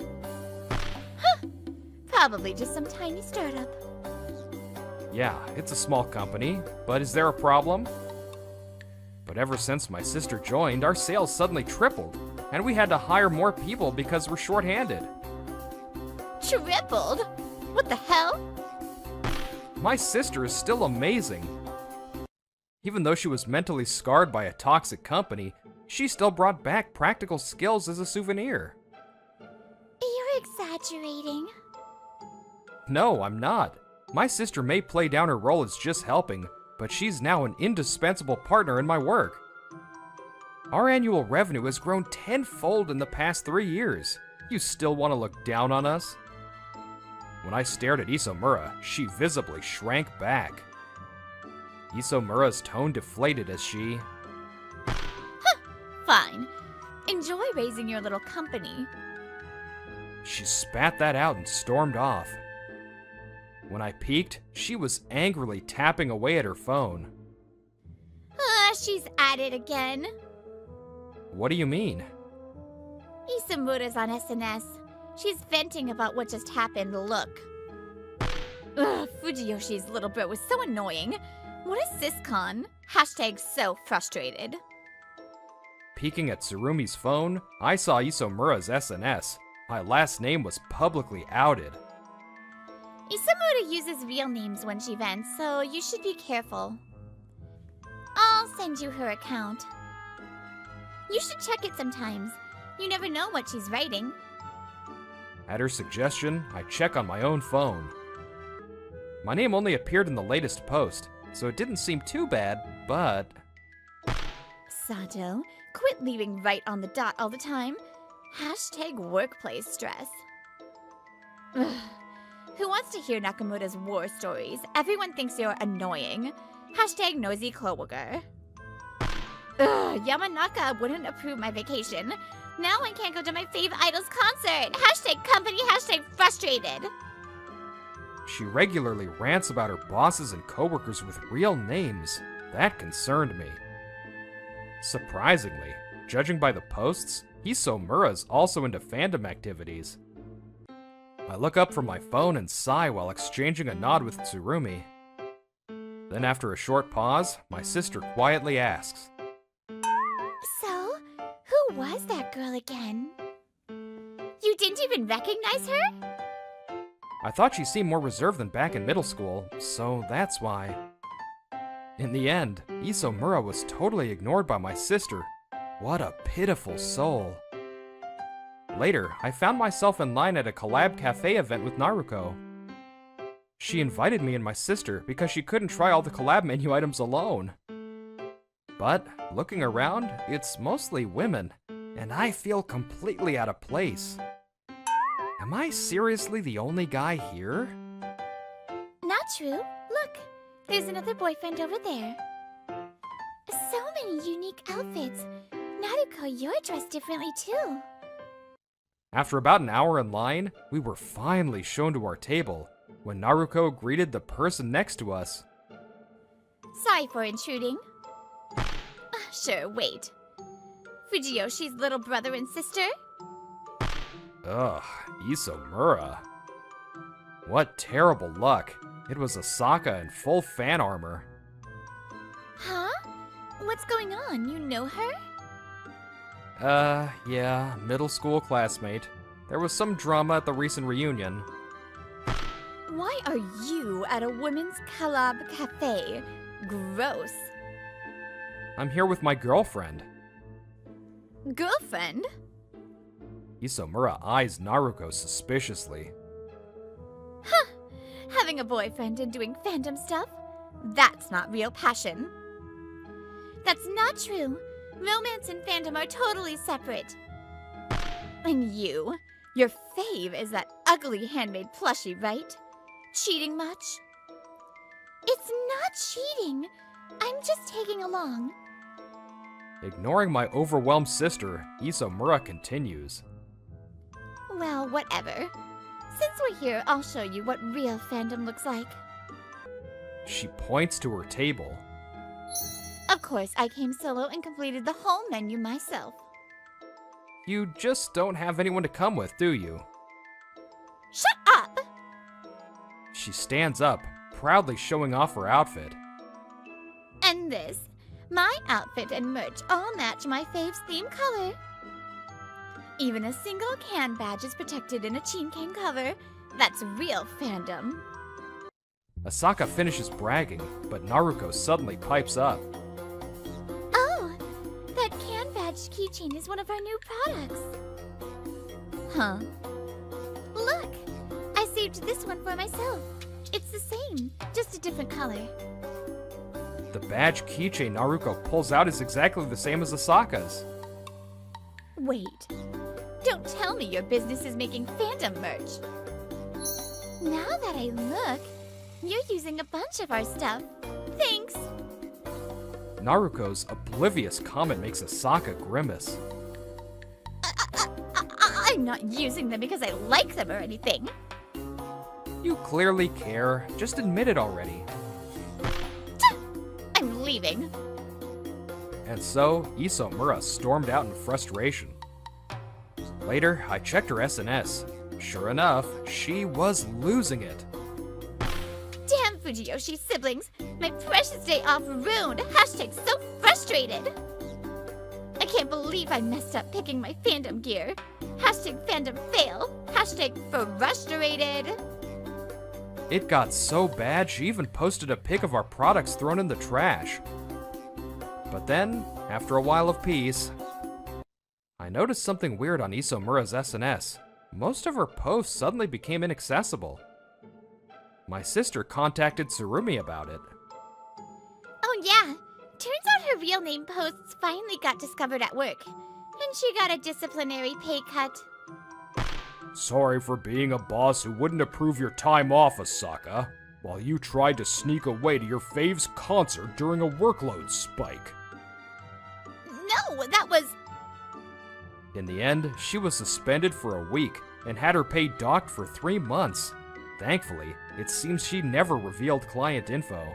Huh. Probably just some tiny startup. Yeah, it's a small company, but is there a problem? But ever since my sister joined, our sales suddenly tripled, and we had to hire more people because we're short-handed. Tripled? What the hell? My sister is still amazing. Even though she was mentally scarred by a toxic company, she still brought back practical skills as a souvenir. You're exaggerating. No, I'm not. My sister may play down her role as just helping, but she's now an indispensable partner in my work. Our annual revenue has grown tenfold in the past 3 years. You still want to look down on us? When I stared at Isomura, she visibly shrank back. Isomura's tone deflated as she... Fine. Enjoy raising your little company. She spat that out and stormed off. When I peeked, she was angrily tapping away at her phone. She's at it again. What do you mean? Isomura's on SNS. She's venting about what just happened. Look. Ugh, Fujiyoshi's little bro was so annoying. What a siscon. Hashtag so frustrated. Peeking at Tsurumi's phone, I saw Isomura's SNS. My last name was publicly outed. Isomura uses real names when she vents, so you should be careful. I'll send you her account. You should check it sometimes. You never know what she's writing. At her suggestion, I check on my own phone. My name only appeared in the latest post, so it didn't seem too bad, but... Sato, quit leaving right on the dot all the time. Hashtag workplace stress. Ugh. Who wants to hear Nakamura's war stories? Everyone thinks you're annoying. Hashtag nosy coworker. Ugh, Yamanaka wouldn't approve my vacation. Now I can't go to my fave idol's concert. Hashtag company, hashtag frustrated. She regularly rants about her bosses and coworkers with real names. That concerned me. Surprisingly, judging by the posts, Isomura's also into fandom activities. I look up from my phone and sigh while exchanging a nod with Tsurumi. Then after a short pause, my sister quietly asks, So, who was that girl again? You didn't even recognize her? I thought she seemed more reserved than back in middle school, so that's why. In the end, Isomura was totally ignored by my sister. What a pitiful soul. Later, I found myself in line at a collab cafe event with Naruko. She invited me and my sister because she couldn't try all the collab menu items alone. But, looking around, it's mostly women, and I feel completely out of place. Am I seriously the only guy here? Not true. Look, there's another boyfriend over there. So many unique outfits. Naruko, you're dressed differently too. After about an hour in line, we were finally shown to our table, when Naruko greeted the person next to us. Sorry for intruding. Sure, wait. Fujiyoshi's little brother and sister? Ugh, Isomura. What terrible luck. It was Asaka in full fan armor. Huh? What's going on? You know her? Yeah, middle school classmate. There was some drama at the recent reunion. Why are you at a women's collab cafe? Gross. I'm here with my girlfriend. Girlfriend? Isomura eyes Naruko suspiciously. Huh. Having a boyfriend and doing fandom stuff? That's not real passion. That's not true. Romance and fandom are totally separate. And your fave is that ugly handmade plushie, right? Cheating much? It's not cheating. I'm just tagging along. Ignoring my overwhelmed sister, Isomura continues. Well, whatever. Since we're here, I'll show you what real fandom looks like. She points to her table. Of course, I came solo and completed the whole menu myself. You just don't have anyone to come with, do you? Shut up! She stands up, proudly showing off her outfit. And this. My outfit and merch all match my fave's theme color. Even a single can badge is protected in a Chin Cane cover. That's real fandom. Asaka finishes bragging, but Naruko suddenly pipes up. Oh, that can badge keychain is one of our new products. Huh. Look, I saved this one for myself. It's the same, just a different color. The badge keychain Naruko pulls out is exactly the same as Asaka's. Wait, don't tell me your business is making fandom merch. Now that I look, you're using a bunch of our stuff. Thanks. Naruko's oblivious comment makes Asaka grimace. I'm not using them because I like them or anything. You clearly care. Just admit it already. I'm leaving. And so, Isomura stormed out in frustration. Later, I checked her SNS. Sure enough, she was losing it. Damn Fujiyoshi siblings! My precious day off ruined! Hashtag so frustrated! I can't believe I messed up picking my fandom gear. Hashtag fandom fail. Hashtag frustrated. It got so bad she even posted a pic of our products thrown in the trash. But then, after a while of peace, I noticed something weird on Isomura's SNS. Most of her posts suddenly became inaccessible. My sister contacted Tsurumi about it. Oh yeah, turns out her real name posts finally got discovered at work. And she got a disciplinary pay cut. Sorry for being a boss who wouldn't approve your time off, Asaka, while you tried to sneak away to your fave's concert during a workload spike. No, that was... In the end, she was suspended for a week and had her pay docked for 3 months. Thankfully, it seems she never revealed client info.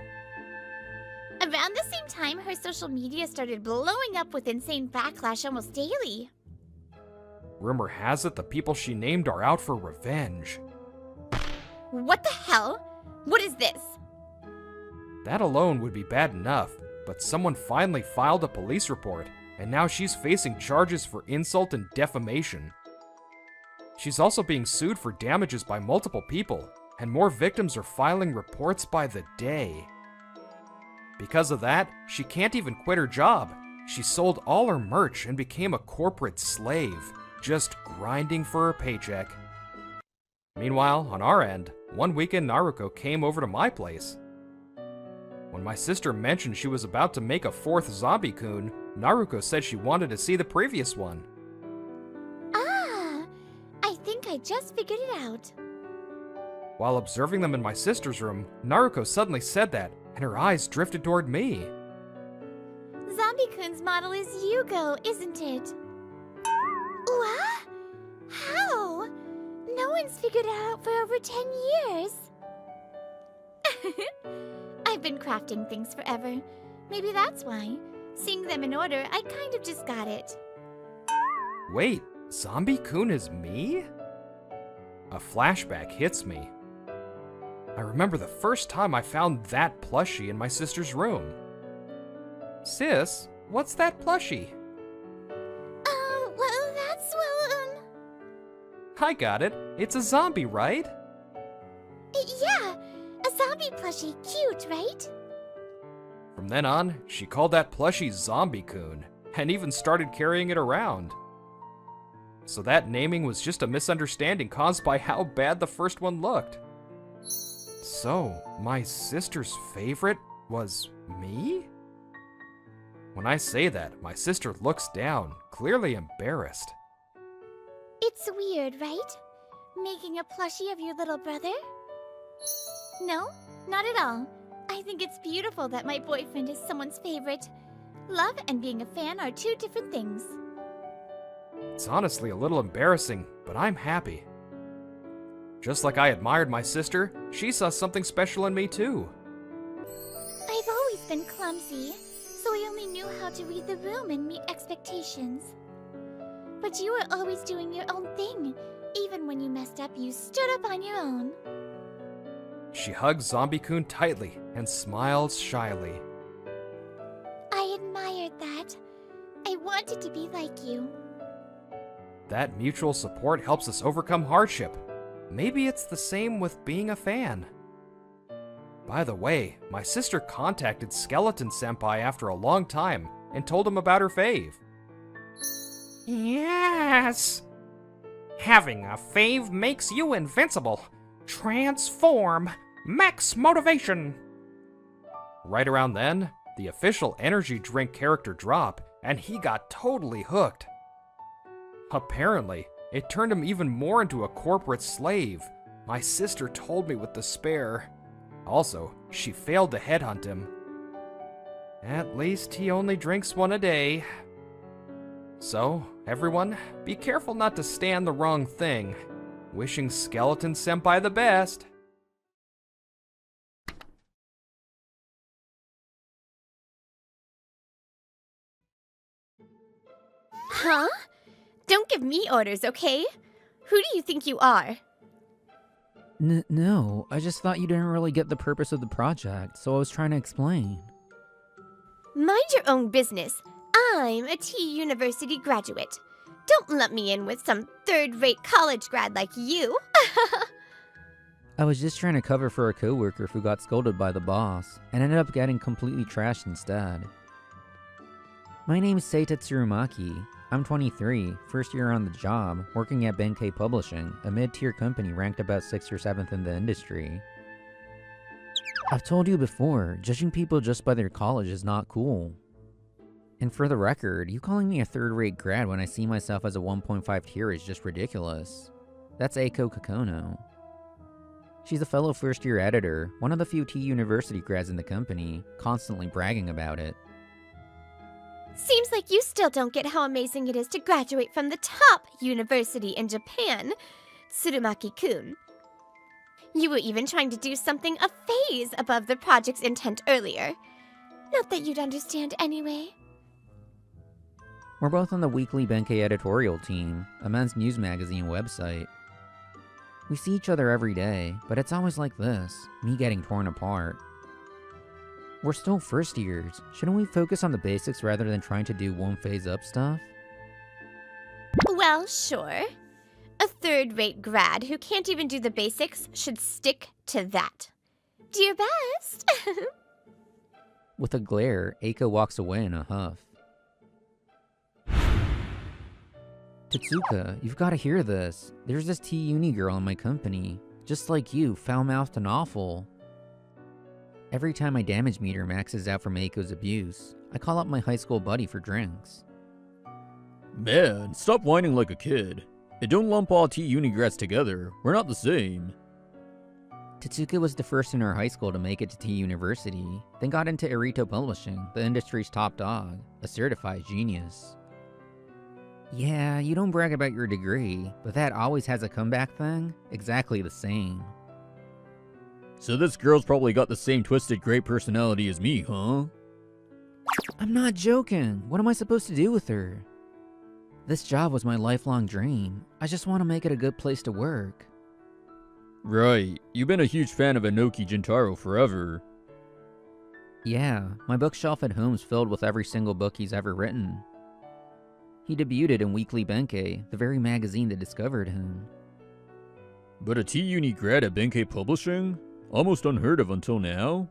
Around the same time, her social media started blowing up with insane backlash almost daily. Rumor has it the people she named are out for revenge. What the hell? What is this? That alone would be bad enough, but someone finally filed a police report, and now she's facing charges for insult and defamation. She's also being sued for damages by multiple people, and more victims are filing reports by the day. Because of that, she can't even quit her job. She sold all her merch and became a corporate slave, just grinding for her paycheck. Meanwhile, on our end, one weekend Naruko came over to my place. When my sister mentioned she was about to make a 4th zombie-kun, Naruko said she wanted to see the previous one. Ah, I think I just figured it out. While observing them in my sister's room, Naruko suddenly said that, and her eyes drifted toward me. Zombie-kun's model is Yugo, isn't it? What? How? No one's figured it out for over 10 years. I've been crafting things forever. Maybe that's why. Seeing them in order, I kind of just got it. Wait, Zombie-kun is me? A flashback hits me. I remember the first time I found that plushie in my sister's room. Sis, what's that plushie? Well, I got it. It's a zombie, right? yeah, a zombie plushie, cute, right? From then on, she called that plushie Zombie-kun, and even started carrying it around. So that naming was just a misunderstanding caused by how bad the first one looked. So, my sister's favorite was me? When I say that, my sister looks down, clearly embarrassed. It's weird, right? Making a plushie of your little brother? No, not at all. I think it's beautiful that my boyfriend is someone's favorite. Love and being a fan are two different things. It's honestly a little embarrassing, but I'm happy. Just like I admired my sister, she saw something special in me too. I've always been clumsy, so I only knew how to read the room and meet expectations. But you were always doing your own thing. Even when you messed up, you stood up on your own. She hugged Zombie-kun tightly and smiled shyly. I admired that. I wanted to be like you. That mutual support helps us overcome hardship. Maybe it's the same with being a fan. By the way, my sister contacted Skeleton Senpai after a long time and told him about her fave. Yes! Having a fave makes you invincible. Transform! Max motivation! Right around then, the official energy drink character dropped, and he got totally hooked. Apparently, it turned him even more into a corporate slave. My sister told me with despair. Also, she failed to headhunt him. At least he only drinks one a day. So, everyone, be careful not to stand the wrong thing. Wishing Skeleton Senpai the best. Huh? Don't give me orders, okay? Who do you think you are? No, I just thought you didn't really get the purpose of the project, so I was trying to explain. Mind your own business. I'm a T University graduate. Don't lump me in with some third-rate college grad like you. I was just trying to cover for a coworker who got scolded by the boss, and ended up getting completely trashed instead. My name's Seita Tsurumaki. I'm 23, first year on the job, working at Benkei Publishing, a mid-tier company ranked about 6th or 7th in the industry. I've told you before, judging people just by their college is not cool. And for the record, you calling me a third-rate grad when I see myself as a 1.5 tier is just ridiculous. That's Eiko Kakono. She's a fellow first-year editor, one of the few T University grads in the company, constantly bragging about it. Seems like you still don't get how amazing it is to graduate from the top university in Japan, Tsurumaki-kun. You were even trying to do something a phase above the project's intent earlier. Not that you'd understand anyway. We're both on the weekly Benkei editorial team, a men's news magazine website. We see each other every day, but it's always like this, me getting torn apart. We're still first years. Shouldn't we focus on the basics rather than trying to do one phase up stuff? Well, sure. A third-rate grad who can't even do the basics should stick to that. Do your best. With a glare, Eiko walks away in a huff. Tetsuka, you've got to hear this. There's this T-Uni girl in my company. Just like you, foul-mouthed and awful. Every time my damage meter maxes out from Eiko's abuse, I call up my high school buddy for drinks. Man, stop whining like a kid. And don't lump all T-Uni grads together. We're not the same. Tetsuka was the first in our high school to make it to T-University, then got into Irito Publishing, the industry's top dog, a certified genius. Yeah, you don't brag about your degree, but that always has a comeback thing, exactly the same. So this girl's probably got the same twisted great personality as me, huh? I'm not joking. What am I supposed to do with her? This job was my lifelong dream. I just want to make it a good place to work. Right, you've been a huge fan of Inoki Jintaro forever. Yeah, my bookshelf at home's filled with every single book he's ever written. He debuted in Weekly Benkei, the very magazine that discovered him. But a T-Uni grad at Benkei Publishing? Almost unheard of until now?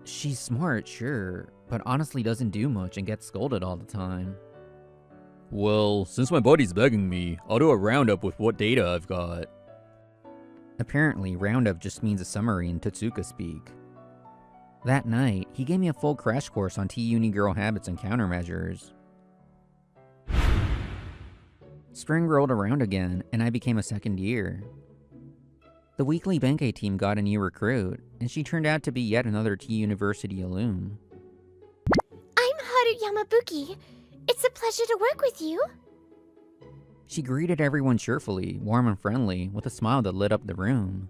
She's smart, sure, but honestly doesn't do much and gets scolded all the time. Well, since my buddy's begging me, I'll do a roundup with what data I've got. Apparently, roundup just means a summary in Totsuka speak. That night, he gave me a full crash course on T-Uni girl habits and countermeasures. Spring rolled around again, and I became a second year. The Weekly Benkei team got a new recruit, and she turned out to be yet another T-University alum. I'm Haru Yamabuki. It's a pleasure to work with you. She greeted everyone cheerfully, warm and friendly, with a smile that lit up the room.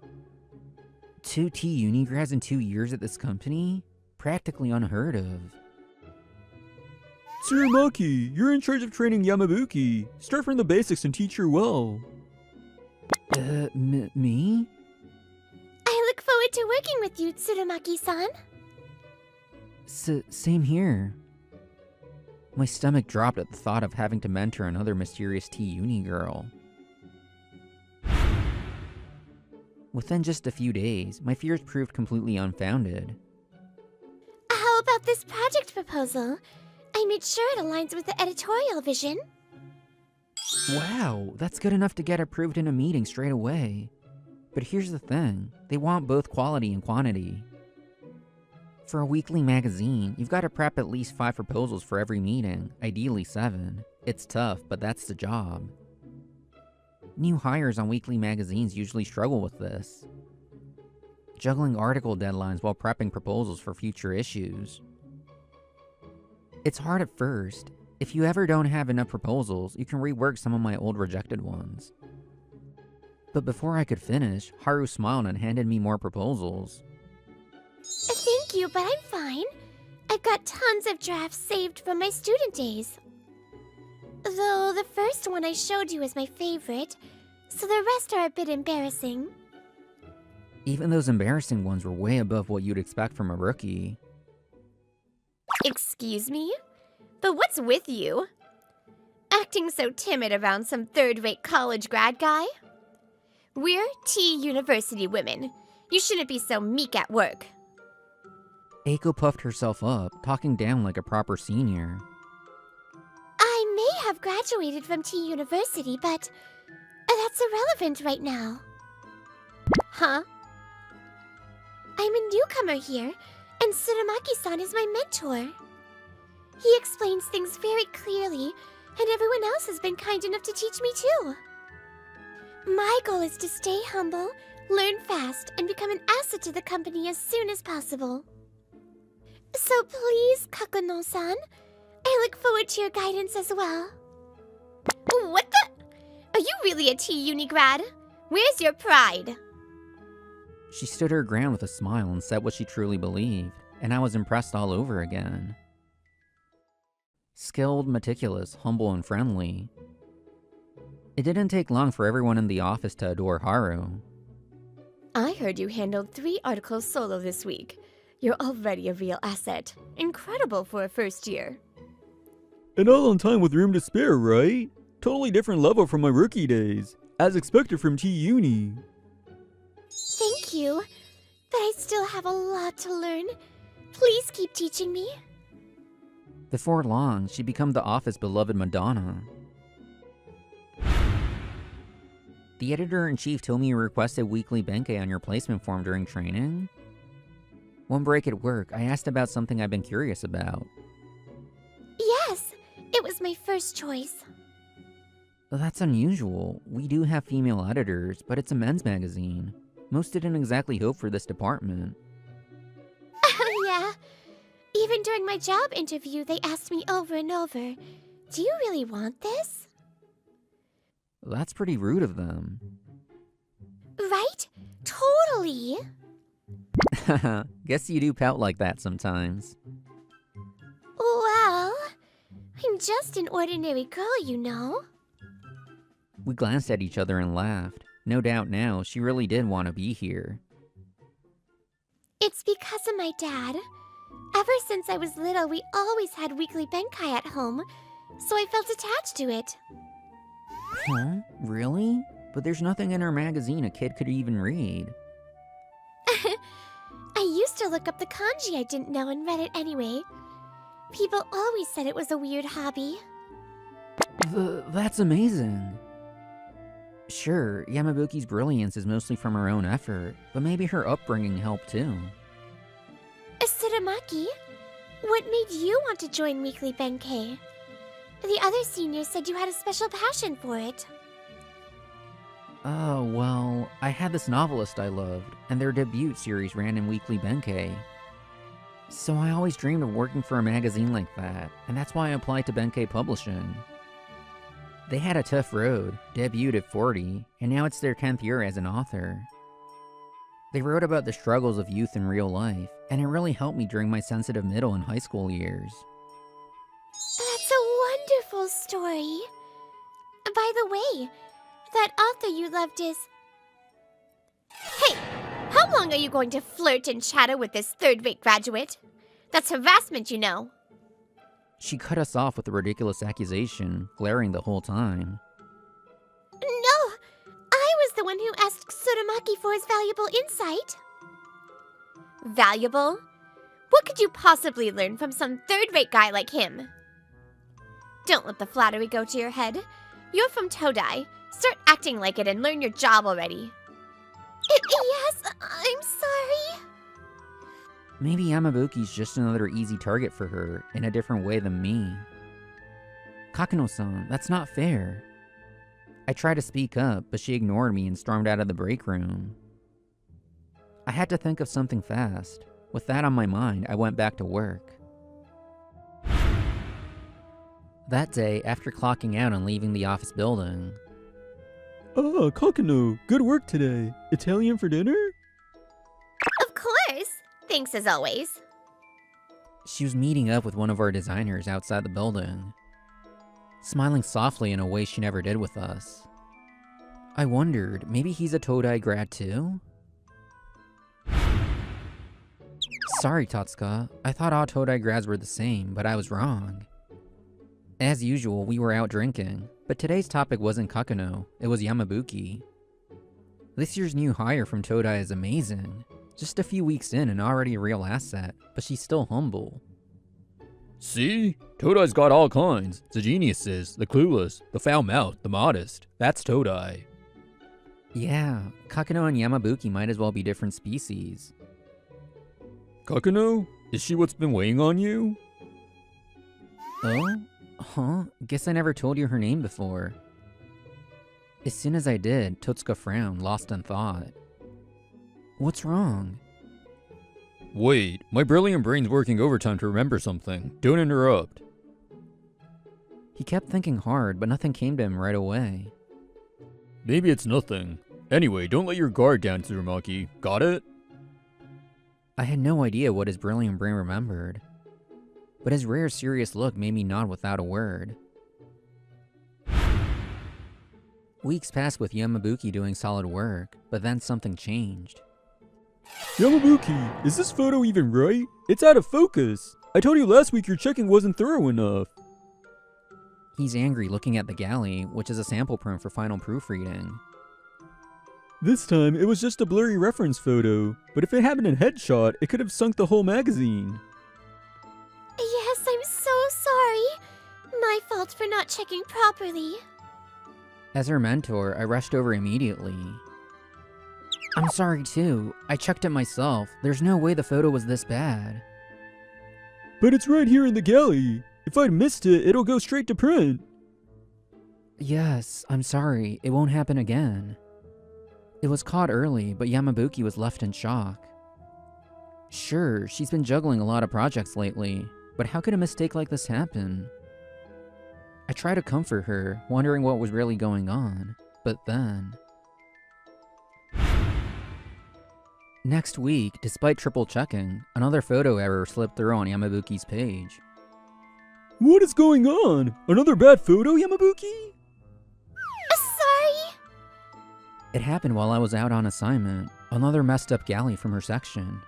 2 T-Uni grads in 2 years at this company? Practically unheard of. Tsurumaki, you're in charge of training Yamabuki. Start from the basics and teach her well. Me? I look forward to working with you, Tsurumaki-san. Same here. My stomach dropped at the thought of having to mentor another mysterious T-Uni girl. Within just a few days, my fears proved completely unfounded. How about this project proposal? I made sure it aligns with the editorial vision. Wow, that's good enough to get approved in a meeting straight away. But here's the thing, they want both quality and quantity. For a weekly magazine, you've got to prep at least 5 proposals for every meeting, ideally 7. It's tough, but that's the job. New hires on weekly magazines usually struggle with this. Juggling article deadlines while prepping proposals for future issues. It's hard at first. If you ever don't have enough proposals, you can rework some of my old rejected ones. But before I could finish, Haru smiled and handed me more proposals. Thank you, but I'm fine. I've got tons of drafts saved from my student days. Though the first one I showed you is my favorite, so the rest are a bit embarrassing. Even those embarrassing ones were way above what you'd expect from a rookie. Excuse me? But what's with you? Acting so timid around some third-rate college grad guy? We're T-University women. You shouldn't be so meek at work. Eiko puffed herself up, talking down like a proper senior. I may have graduated from T-University, but that's irrelevant right now. Huh? I'm a newcomer here, and Tsurumaki-san is my mentor. He explains things very clearly, and everyone else has been kind enough to teach me too. My goal is to stay humble, learn fast, and become an asset to the company as soon as possible. So please, Kakuno-san, I look forward to your guidance as well. What the? Are you really a T-Uni grad? Where's your pride? She stood her ground with a smile and said what she truly believed, and I was impressed all over again. Skilled, meticulous, humble, and friendly. It didn't take long for everyone in the office to adore Haru. I heard you handled 3 articles solo this week. You're already a real asset. Incredible for a first year. And all on time with room to spare, right? Totally different level from my rookie days. As expected from T-Uni. Thank you, but I still have a lot to learn. Please keep teaching me. Before long, she'd become the office's beloved Madonna. The editor-in-chief told me you requested weekly Benkei on your placement form during training? One break at work, I asked about something I've been curious about. Yes, it was my first choice. That's unusual. We do have female editors, but it's a men's magazine. Most didn't exactly hope for this department. Yeah. Even during my job interview, they asked me over and over, do you really want this? That's pretty rude of them. Right? Totally. Guess you do pout like that sometimes. Well, I'm just an ordinary girl, you know. We glanced at each other and laughed. No doubt now, she really did want to be here. It's because of my dad. Ever since I was little, we always had weekly Benkai at home, so I felt attached to it. Huh? Really? But there's nothing in our magazine a kid could even read. I used to look up the kanji I didn't know and read it anyway. People always said it was a weird hobby. That's amazing. Sure, Yamabuki's brilliance is mostly from her own effort, but maybe her upbringing helped too. Tsurumaki, what made you want to join Weekly Benkei? The other seniors said you had a special passion for it. Oh, well, I had this novelist I loved, and their debut series ran in Weekly Benkei. So I always dreamed of working for a magazine like that, and that's why I applied to Benkei Publishing. They had a tough road, debuted at 40, and now it's their 10th year as an author. They wrote about the struggles of youth in real life, and it really helped me during my sensitive middle and high school years. That's a wonderful story. By the way, that author you loved is... Hey! How long are you going to flirt and chatter with this third-rate graduate? That's harassment, you know. She cut us off with a ridiculous accusation, glaring the whole time. No! I was the one who asked Tsurumaki for his valuable insight. Valuable? What could you possibly learn from some third-rate guy like him? Don't let the flattery go to your head. You're from Todai. Start acting like it and learn your job already. Yes, I'm sorry. Maybe Yamabuki's just another easy target for her, in a different way than me. Kakano-san, that's not fair. I tried to speak up, but she ignored me and stormed out of the break room. I had to think of something fast. With that on my mind, I went back to work. That day, after clocking out and leaving the office building... Ah, Kakano, good work today. Italian for dinner? Of course. Thanks as always. She was meeting up with one of our designers outside the building, smiling softly in a way she never did with us. I wondered, maybe he's a Todai grad too? Sorry, Tatsuka. I thought all Todai grads were the same, but I was wrong. As usual, we were out drinking, but today's topic wasn't Kakano, it was Yamabuki. This year's new hire from Todai is amazing. Just a few weeks in and already a real asset, but she's still humble. See? Todai's got all kinds. The geniuses, the clueless, the foul-mouthed, the modest. That's Todai. Yeah, Kakano and Yamabuki might as well be different species. Kakano? Is she what's been weighing on you? Oh? Huh? Guess I never told you her name before. As soon as I did, Totsuka frowned, lost in thought. What's wrong? Wait, my brilliant brain's working overtime to remember something. Don't interrupt. He kept thinking hard, but nothing came to him right away. Maybe it's nothing. Anyway, don't let your guard down, Tsurumaki. Got it? I had no idea what his brilliant brain remembered, but his rare serious look made me nod without a word. Weeks passed with Yamabuki doing solid work, but then something changed. Yamabuki, is this photo even right? It's out of focus. I told you last week your checking wasn't thorough enough. He's angry looking at the galley, which is a sample print for final proofreading. This time, it was just a blurry reference photo, but if it had been a headshot, it could have sunk the whole magazine. Yes, I'm so sorry. My fault for not checking properly. As her mentor, I rushed over immediately. I'm sorry too. I checked it myself. There's no way the photo was this bad. But it's right here in the galley. If I'd missed it, it'll go straight to print. Yes, I'm sorry. It won't happen again. It was caught early, but Yamabuki was left in shock. Sure, she's been juggling a lot of projects lately, but how could a mistake like this happen? I tried to comfort her, wondering what was really going on, but then... Next week, despite triple checking, another photo error slipped through on Yamabuki's page. What is going on? Another bad photo, Yamabuki? Sorry. It happened while I was out on assignment, another messed up galley from her section.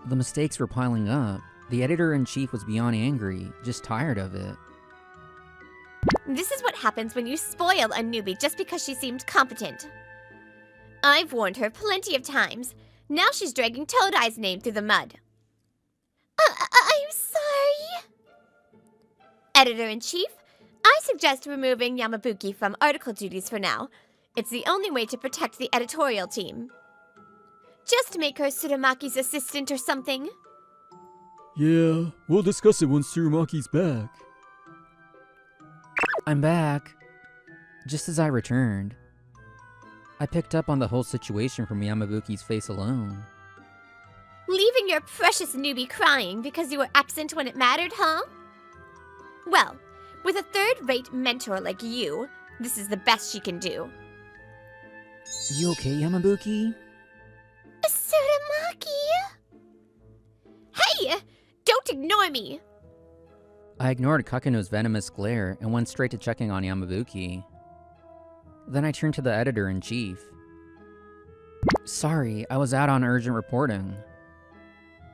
The mistakes were piling up. The editor-in-chief was beyond angry, just tired of it. This is what happens when you spoil a newbie just because she seemed competent. I've warned her plenty of times. Now she's dragging Toad Eye's name through the mud. I'm sorry. Editor-in-chief, I suggest removing Yamabuki from article duties for now. It's the only way to protect the editorial team. Just make her Tsurumaki's assistant or something. Yeah, we'll discuss it once Tsurumaki's back. I'm back. Just as I returned, I picked up on the whole situation from Yamabuki's face alone. Leaving your precious newbie crying because you were absent when it mattered, huh? Well, with a third-rate mentor like you, this is the best she can do. You okay, Yamabuki? Tsurumaki? Hey! Don't ignore me! I ignored Kakuno's venomous glare and went straight to checking on Yamabuki. Then I turned to the editor-in-chief. Sorry, I was out on urgent reporting.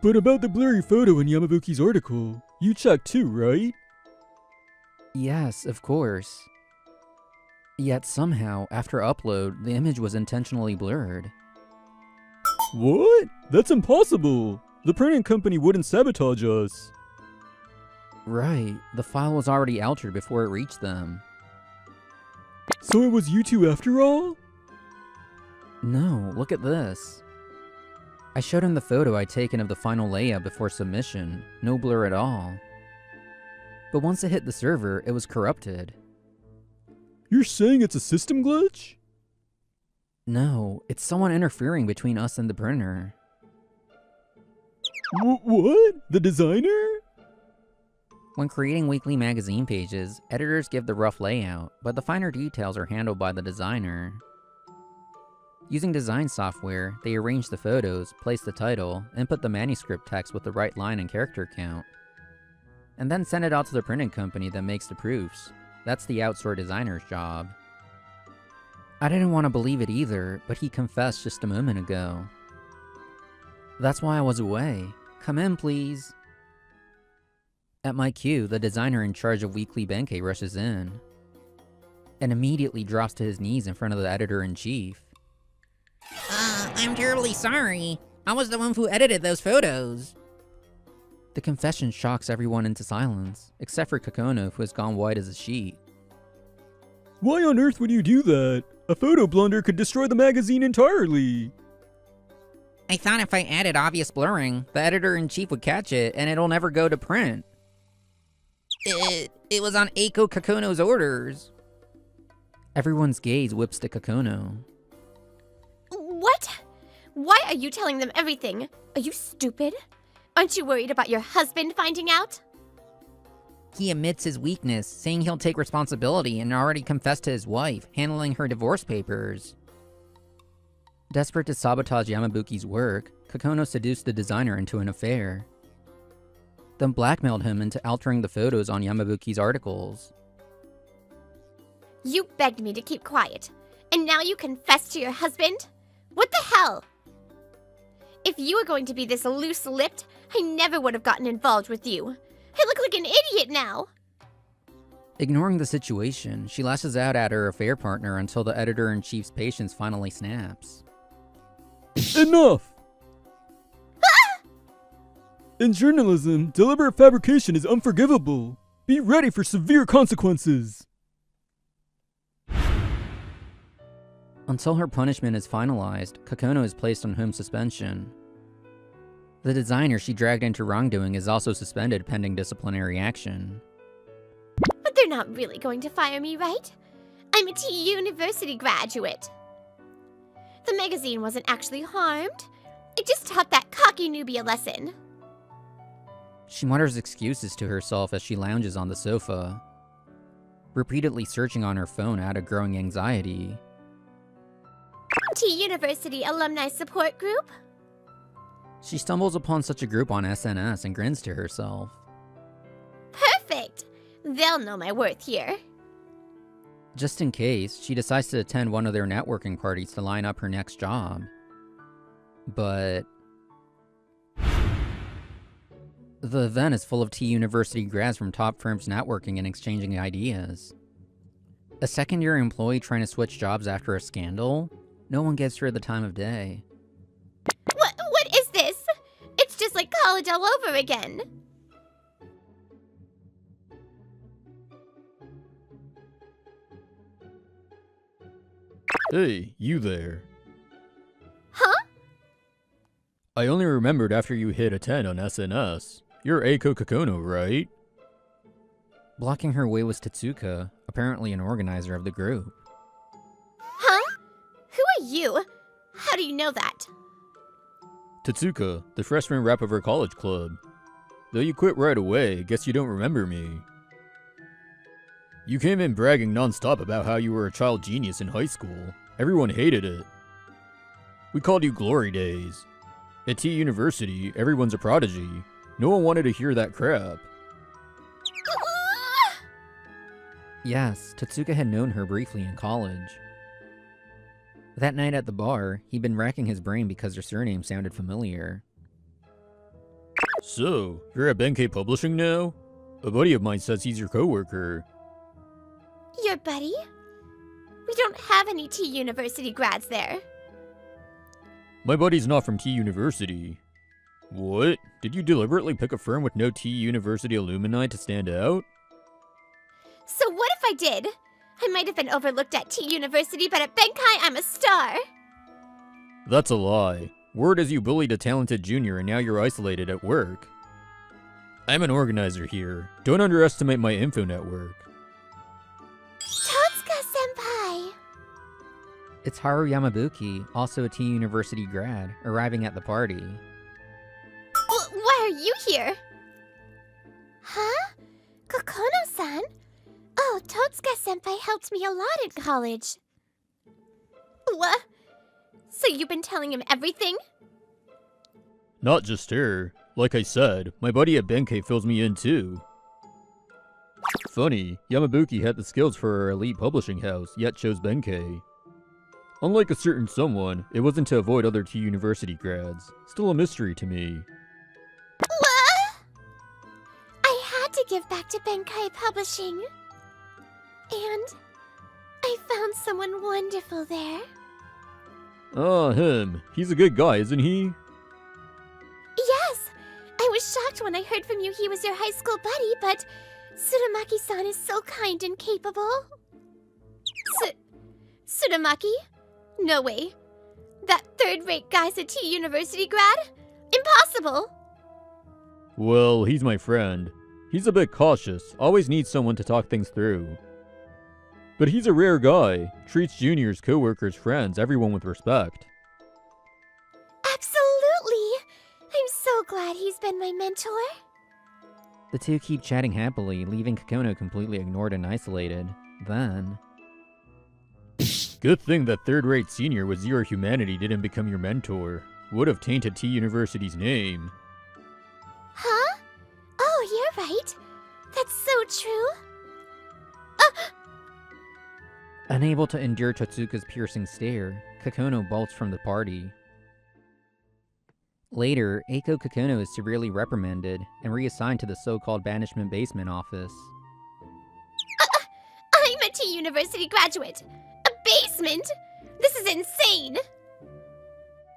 But about the blurry photo in Yamabuki's article, you checked too, right? Yes, of course. Yet somehow, after upload, the image was intentionally blurred. What? That's impossible! The printing company wouldn't sabotage us. Right, the file was already altered before it reached them. So it was you two after all? No, look at this. I showed him the photo I'd taken of the final layout before submission, no blur at all. But once it hit the server, it was corrupted. You're saying it's a system glitch? No, it's someone interfering between us and the printer. What? The designer? When creating weekly magazine pages, editors give the rough layout, but the finer details are handled by the designer. Using design software, they arrange the photos, place the title, input the manuscript text with the right line and character count, and then send it out to the printing company that makes the proofs. That's the outsourced designer's job. I didn't want to believe it either, but he confessed just a moment ago. That's why I was away. Come in, please. At my cue, the designer in charge of Weekly Benkei rushes in, and immediately drops to his knees in front of the editor-in-chief. I'm terribly sorry. I was the one who edited those photos. The confession shocks everyone into silence, except for Kakono, who has gone white as a sheet. Why on earth would you do that? A photo blunder could destroy the magazine entirely. I thought if I added obvious blurring, the editor-in-chief would catch it and it'll never go to print. It was on Eiko Kakono's orders. Everyone's gaze whips to Kakono. What? Why are you telling them everything? Are you stupid? Aren't you worried about your husband finding out? He admits his weakness, saying he'll take responsibility and already confessed to his wife, handling her divorce papers. Desperate to sabotage Yamabuki's work, Kakono seduced the designer into an affair, then blackmailed him into altering the photos on Yamabuki's articles. You begged me to keep quiet, and now you confess to your husband? What the hell? If you were going to be this loose-lipped, I never would have gotten involved with you. I look like an idiot now. Ignoring the situation, she lashes out at her affair partner until the editor-in-chief's patience finally snaps. Enough! In journalism, deliberate fabrication is unforgivable. Be ready for severe consequences. Until her punishment is finalized, Kakono is placed on home suspension. The designer she dragged into wrongdoing is also suspended pending disciplinary action. But they're not really going to fire me, right? I'm a T University graduate. The magazine wasn't actually harmed. I just taught that cocky newbie a lesson. She mutters excuses to herself as she lounges on the sofa, repeatedly searching on her phone out of growing anxiety. T University Alumni Support Group? She stumbles upon such a group on SNS and grins to herself. Perfect! They'll know my worth here. Just in case, she decides to attend one of their networking parties to line up her next job. But the event is full of T University grads from top firms networking and exchanging ideas. A second-year employee trying to switch jobs after a scandal? No one gives her the time of day. What is this? It's just like college all over again. Hey, you there. Huh? I only remembered after you hit a 10 on SNS. You're Eiko Kakono, right? Blocking her way was Tetsuka, apparently an organizer of the group. Huh? Who are you? How do you know that? Tetsuka, the freshman rep of our college club. Though you quit right away, guess you don't remember me. You came in bragging non-stop about how you were a child genius in high school. Everyone hated it. We called you Glory Days. At T University, everyone's a prodigy. No one wanted to hear that crap. Yes, Tetsuka had known her briefly in college. That night at the bar, he'd been racking his brain because her surname sounded familiar. So, you're at Benkei Publishing now? A buddy of mine says he's your coworker. Your buddy? We don't have any T University grads there. My buddy's not from T University. What? Did you deliberately pick a firm with no T University alumni to stand out? So what if I did? I might have been overlooked at T University, but at Benkai I'm a star. That's a lie. Word is you bullied a talented junior and now you're isolated at work. I'm an organizer here. Don't underestimate my info network. Totsuka-senpai! It's Haru Yamabuki, also a T University grad, arriving at the party. Why are you here? Huh? Kokono-san? Oh, Totsuka-senpai helped me a lot in college. What? So you've been telling him everything? Not just her. Like I said, my buddy at Benkei fills me in too. Funny, Yamabuki had the skills for her elite publishing house, yet chose Benkei. Unlike a certain someone, it wasn't to avoid other T University grads. Still a mystery to me. What? I had to give back to Benkai Publishing. And I found someone wonderful there. Ah, him. He's a good guy, isn't he? Yes! I was shocked when I heard from you he was your high school buddy, but Tsurumaki-san is so kind and capable. Tsurumaki? No way. That third-rate guy's a T University grad? Impossible! Well, he's my friend. He's a bit cautious, always needs someone to talk things through. But he's a rare guy, treats juniors, coworkers, friends, everyone with respect. Absolutely! I'm so glad he's been my mentor. The two keep chatting happily, leaving Kakono completely ignored and isolated. Then... Good thing that third-rate senior with zero humanity didn't become your mentor. Would have tainted T University's name. Huh? Oh, you're right. That's so true. Unable to endure Totsuka's piercing stare, Kakono bolts from the party. Later, Eiko Kakono is severely reprimanded and reassigned to the so-called banishment basement office. I'm a T University graduate! A basement? This is insane!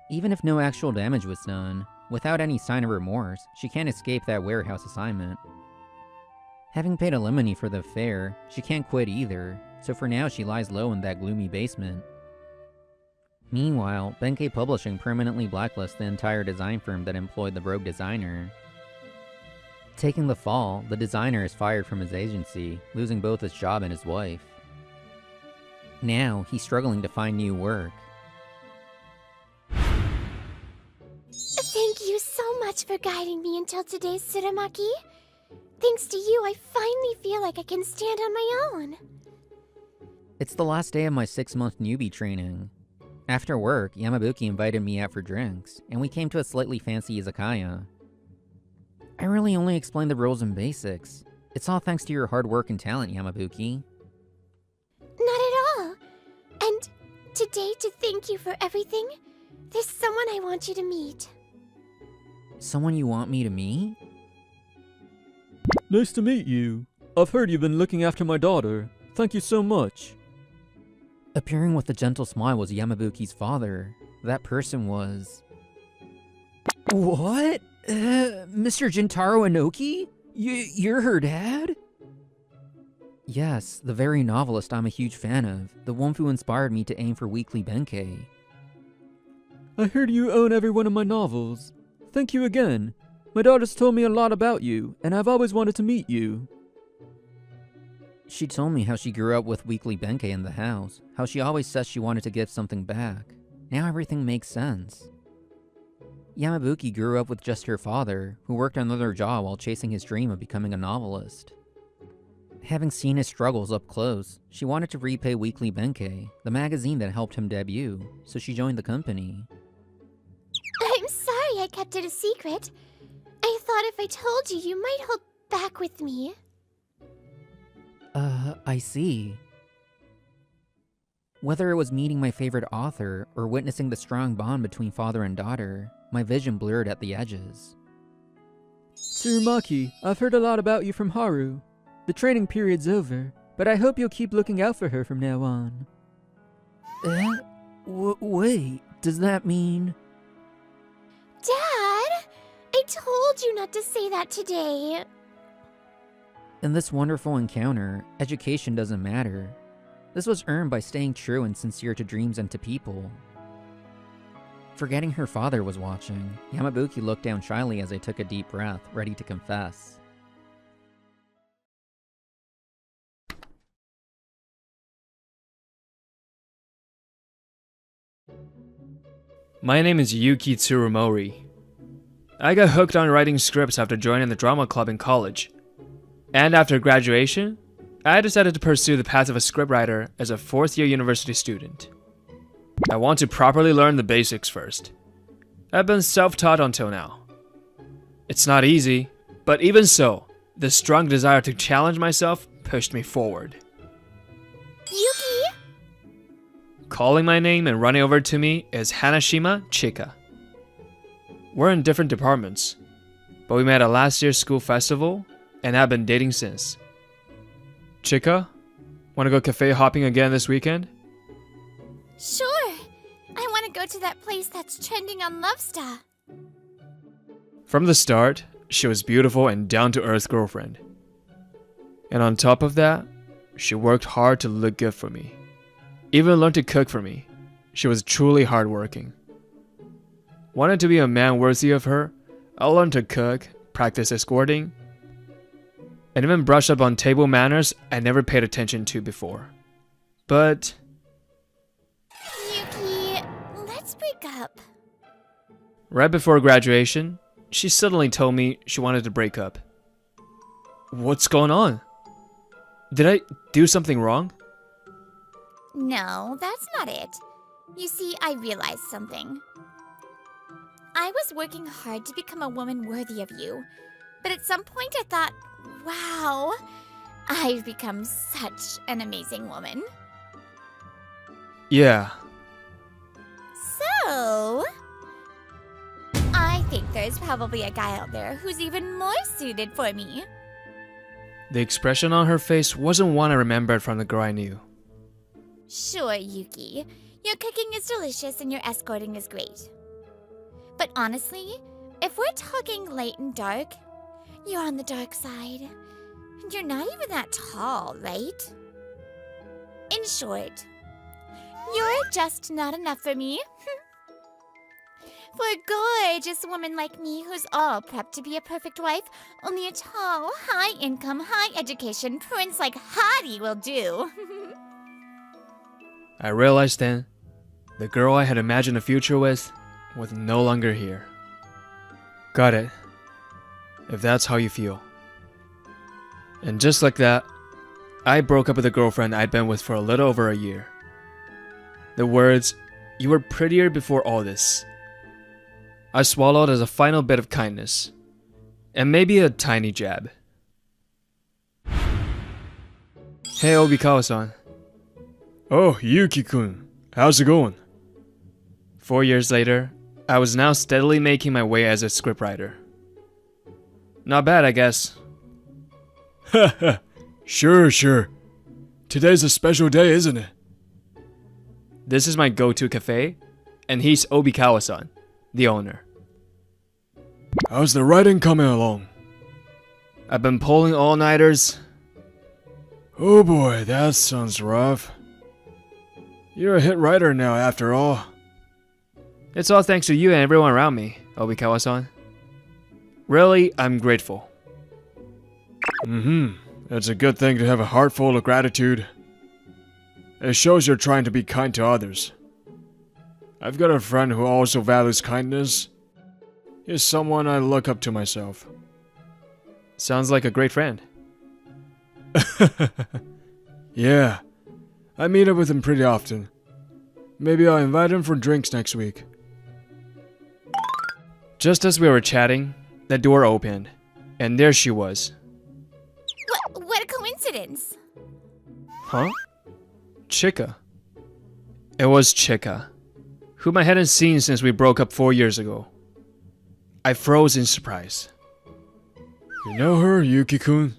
Even if no actual damage was done, without any sign of remorse, she can't escape that warehouse assignment. Having paid alimony for the affair, she can't quit either, so for now she lies low in that gloomy basement. Meanwhile, Benkei Publishing permanently blacklists the entire design firm that employed the rogue designer. Taking the fall, the designer is fired from his agency, losing both his job and his wife. Now, he's struggling to find new work. Thank you so much for guiding me until today, Tsurumaki. Thanks to you, I finally feel like I can stand on my own. It's the last day of my 6-month newbie training. After work, Yamabuki invited me out for drinks, and we came to a slightly fancy izakaya. I really only explained the rules and basics. It's all thanks to your hard work and talent, Yamabuki. today to thank you for everything. There's someone I want you to meet. Someone you want me to meet? Nice to meet you. I've heard you've been looking after my daughter. Thank you so much. Appearing with a gentle smile was Yamabuki's father. That person was... What? Mr. Jintaro Inoki? You're her dad? Yes, the very novelist I'm a huge fan of. The one who inspired me to aim for weekly Benkei. I heard you own every one of my novels. Thank you again. My daughter's told me a lot about you, and I've always wanted to meet you. She told me how she grew up with weekly Benkei in the house, how she always says she wanted to give something back. Now everything makes sense. Yamabuki grew up with just her father, who worked another job while chasing his dream of becoming a novelist. Having seen his struggles up close, she wanted to repay Weekly Benkei, the magazine that helped him debut, so she joined the company. I'm sorry I kept it a secret. I thought if I told you, you might hold back with me. I see. Whether it was meeting my favorite author or witnessing the strong bond between father and daughter, my vision blurred at the edges. Tsurumaki, I've heard a lot about you from Haru. The training period's over, but I hope you'll keep looking out for her from now on. Wait, does that mean... Dad, I told you not to say that today. In this wonderful encounter, education doesn't matter. This was earned by staying true and sincere to dreams and to people. Forgetting her father was watching, Yamabuki looked down shyly as I took a deep breath, ready to confess. My name is Yuki Tsurumori. I got hooked on writing scripts after joining the drama club in college. And after graduation, I decided to pursue the path of a scriptwriter as a fourth-year university student. I want to properly learn the basics first. I've been self-taught until now. It's not easy, but even so, the strong desire to challenge myself pushed me forward. Yuki! Calling my name and running over to me is Hanashima Chika. We're in different departments, but we met at last year's school festival and have been dating since. Chika, wanna go cafe hopping again this weekend? Sure. I want to go to that place that's trending on Lovesta. From the start, she was beautiful and down-to-earth girlfriend. And on top of that, she worked hard to look good for me. Even learned to cook for me. She was truly hardworking. Wanted to be a man worthy of her, I learned to cook, practice escorting, and even brushed up on table manners I never paid attention to before. But Yuki, let's break up. right before graduation, she suddenly told me she wanted to break up. What's going on? Did I do something wrong? No, that's not it. You see, I realized something. I was working hard to become a woman worthy of you, but at some point I thought, wow, I've become such an amazing woman. Yeah. So, I think there's probably a guy out there who's even more suited for me. The expression on her face wasn't one I remembered from the girl I knew. Sure, Yuki. Your cooking is delicious and your escorting is great. But honestly, if we're talking light and dark, you're on the dark side. And you're not even that tall, right? In short, you're just not enough for me. For a gorgeous woman like me who's all prepped to be a perfect wife, only a tall, high-income, high-education prince like Hadi will do. I realized then, the girl I had imagined a future with was no longer here. Got it. If that's how you feel. And just like that, I broke up with a girlfriend I'd been with for a little over a year. The words, "You were prettier before all this," I swallowed as a final bit of kindness. And maybe a tiny jab. Hey, Obikawa-san. Oh, Yuki-kun. How's it going? 4 years later, I was now steadily making my way as a scriptwriter. Not bad, I guess. Haha, sure. Today's a special day, isn't it? This is my go-to cafe, and he's Obikawa-san, the owner. How's the writing coming along? I've been pulling all-nighters. Oh boy, that sounds rough. You're a hit writer now, after all. It's all thanks to you and everyone around me, Obikawa-san. Really, I'm grateful. It's a good thing to have a heart full of gratitude. It shows you're trying to be kind to others. I've got a friend who also values kindness. He's someone I look up to myself. Sounds like a great friend. Yeah, I meet up with him pretty often. Maybe I'll invite him for drinks next week. Just as we were chatting, the door opened, and there she was. What a coincidence. Huh? Chika. It was Chika, whom I hadn't seen since we broke up 4 years ago. I froze in surprise. You know her, Yuki-kun?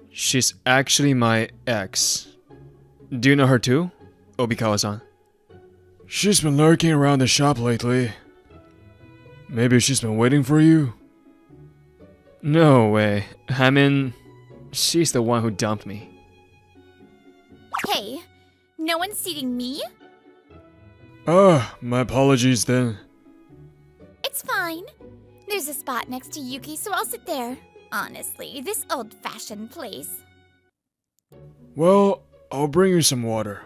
She's actually my ex. Do you know her too, Obikawa-san? She's been lurking around the shop lately. Maybe she's been waiting for you? No way. I mean, she's the one who dumped me. Hey, no one's seating me? My apologies then. It's fine. There's a spot next to Yuki, so I'll sit there. Honestly, this old-fashioned place. Well, I'll bring you some water.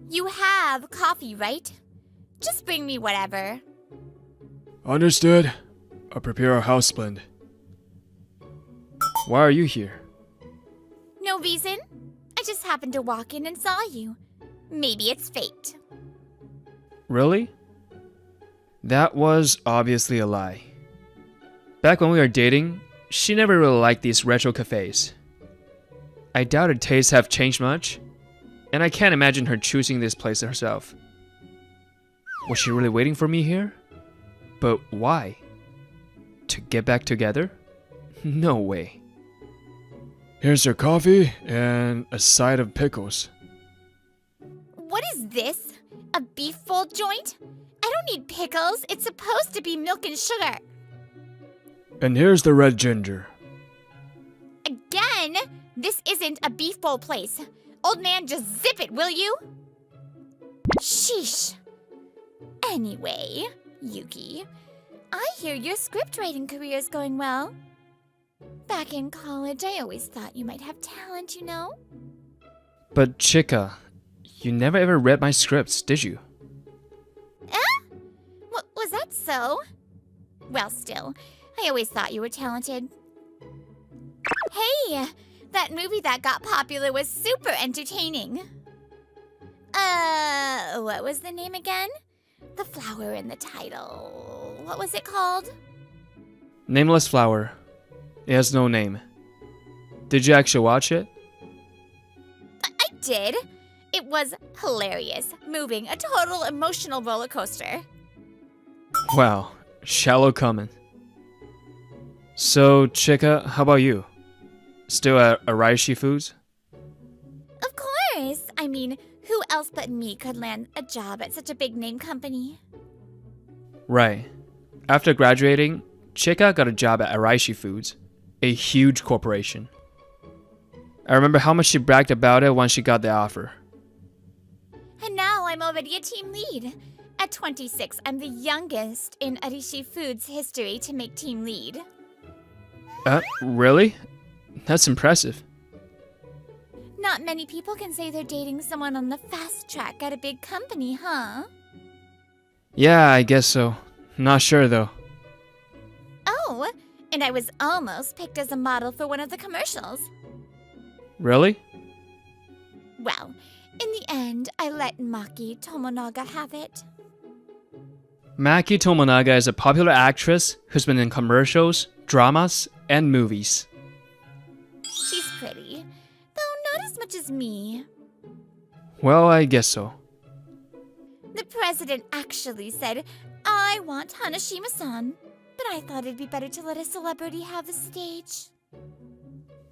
You have coffee, right? Just bring me whatever. Understood. I'll prepare a house blend. Why are you here? No reason. I just happened to walk in and saw you. Maybe it's fate. Really? That was obviously a lie. Back when we were dating, she never really liked these retro cafes. I doubt her tastes have changed much, and I can't imagine her choosing this place herself. Was she really waiting for me here? But why? To get back together? No way. Here's your coffee and a side of pickles. What is this? A beef fold joint? I don't need pickles. It's supposed to be milk and sugar. And here's the red ginger. Again? This isn't a beef bowl place. Old man, just zip it, will you? Sheesh. Anyway, Yuki, I hear your script writing career is going well. Back in college, I always thought you might have talent, you know? But Chika, you never ever read my scripts, did you? Was that so? Well, still, I always thought you were talented. Hey, that movie that got popular was super entertaining. What was the name again? The flower in the title. What was it called? Nameless Flower. It has no name. Did you actually watch it? I did. It was hilarious, moving, a total emotional roller coaster. Wow, shallow comment. So, Chika, how about you? Still at Araishi Foods? Of course. I mean, who else but me could land a job at such a big name company? Right. After graduating, Chika got a job at Araishi Foods, a huge corporation. I remember how much she bragged about it when she got the offer. And now I'm already a team lead. At 26, I'm the youngest in Arishi Foods history to make team lead. Really? That's impressive. Not many people can say they're dating someone on the fast track at a big company, huh? Yeah, I guess so. Not sure though. Oh, and I was almost picked as a model for one of the commercials. Really? Well, in the end, I let Maki Tomonaga have it. Maki Tomonaga is a popular actress who's been in commercials, dramas, and movies. She's pretty, though not as much as me. Well, I guess so. The president actually said, I want Hanashima-san. But I thought it'd be better to let a celebrity have the stage.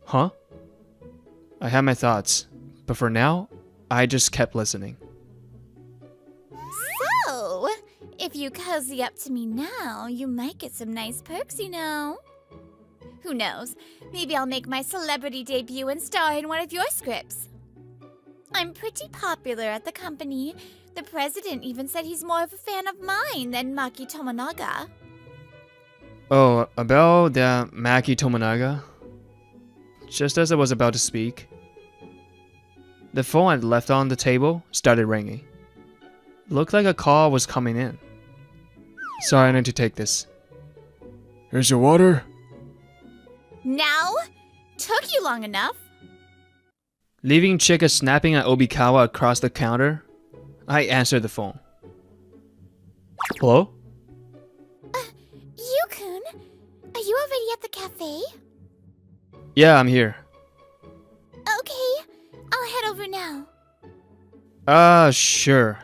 Huh? I had my thoughts, but for now, I just kept listening. So, if you cozy up to me now, you might get some nice perks, you know. Who knows? Maybe I'll make my celebrity debut and star in one of your scripts. I'm pretty popular at the company. The president even said he's more of a fan of mine than Maki Tomonaga. Oh, about that Maki Tomonaga? Just as I was about to speak, the phone I'd left on the table started ringing. Looked like a call was coming in. Sorry, I need to take this. Here's your water. Now? Took you long enough. Leaving Chika snapping at Obikawa across the counter, I answered the phone. Hello? Yu-kun, are you already at the cafe? Yeah, I'm here. Okay, I'll head over now. Sure.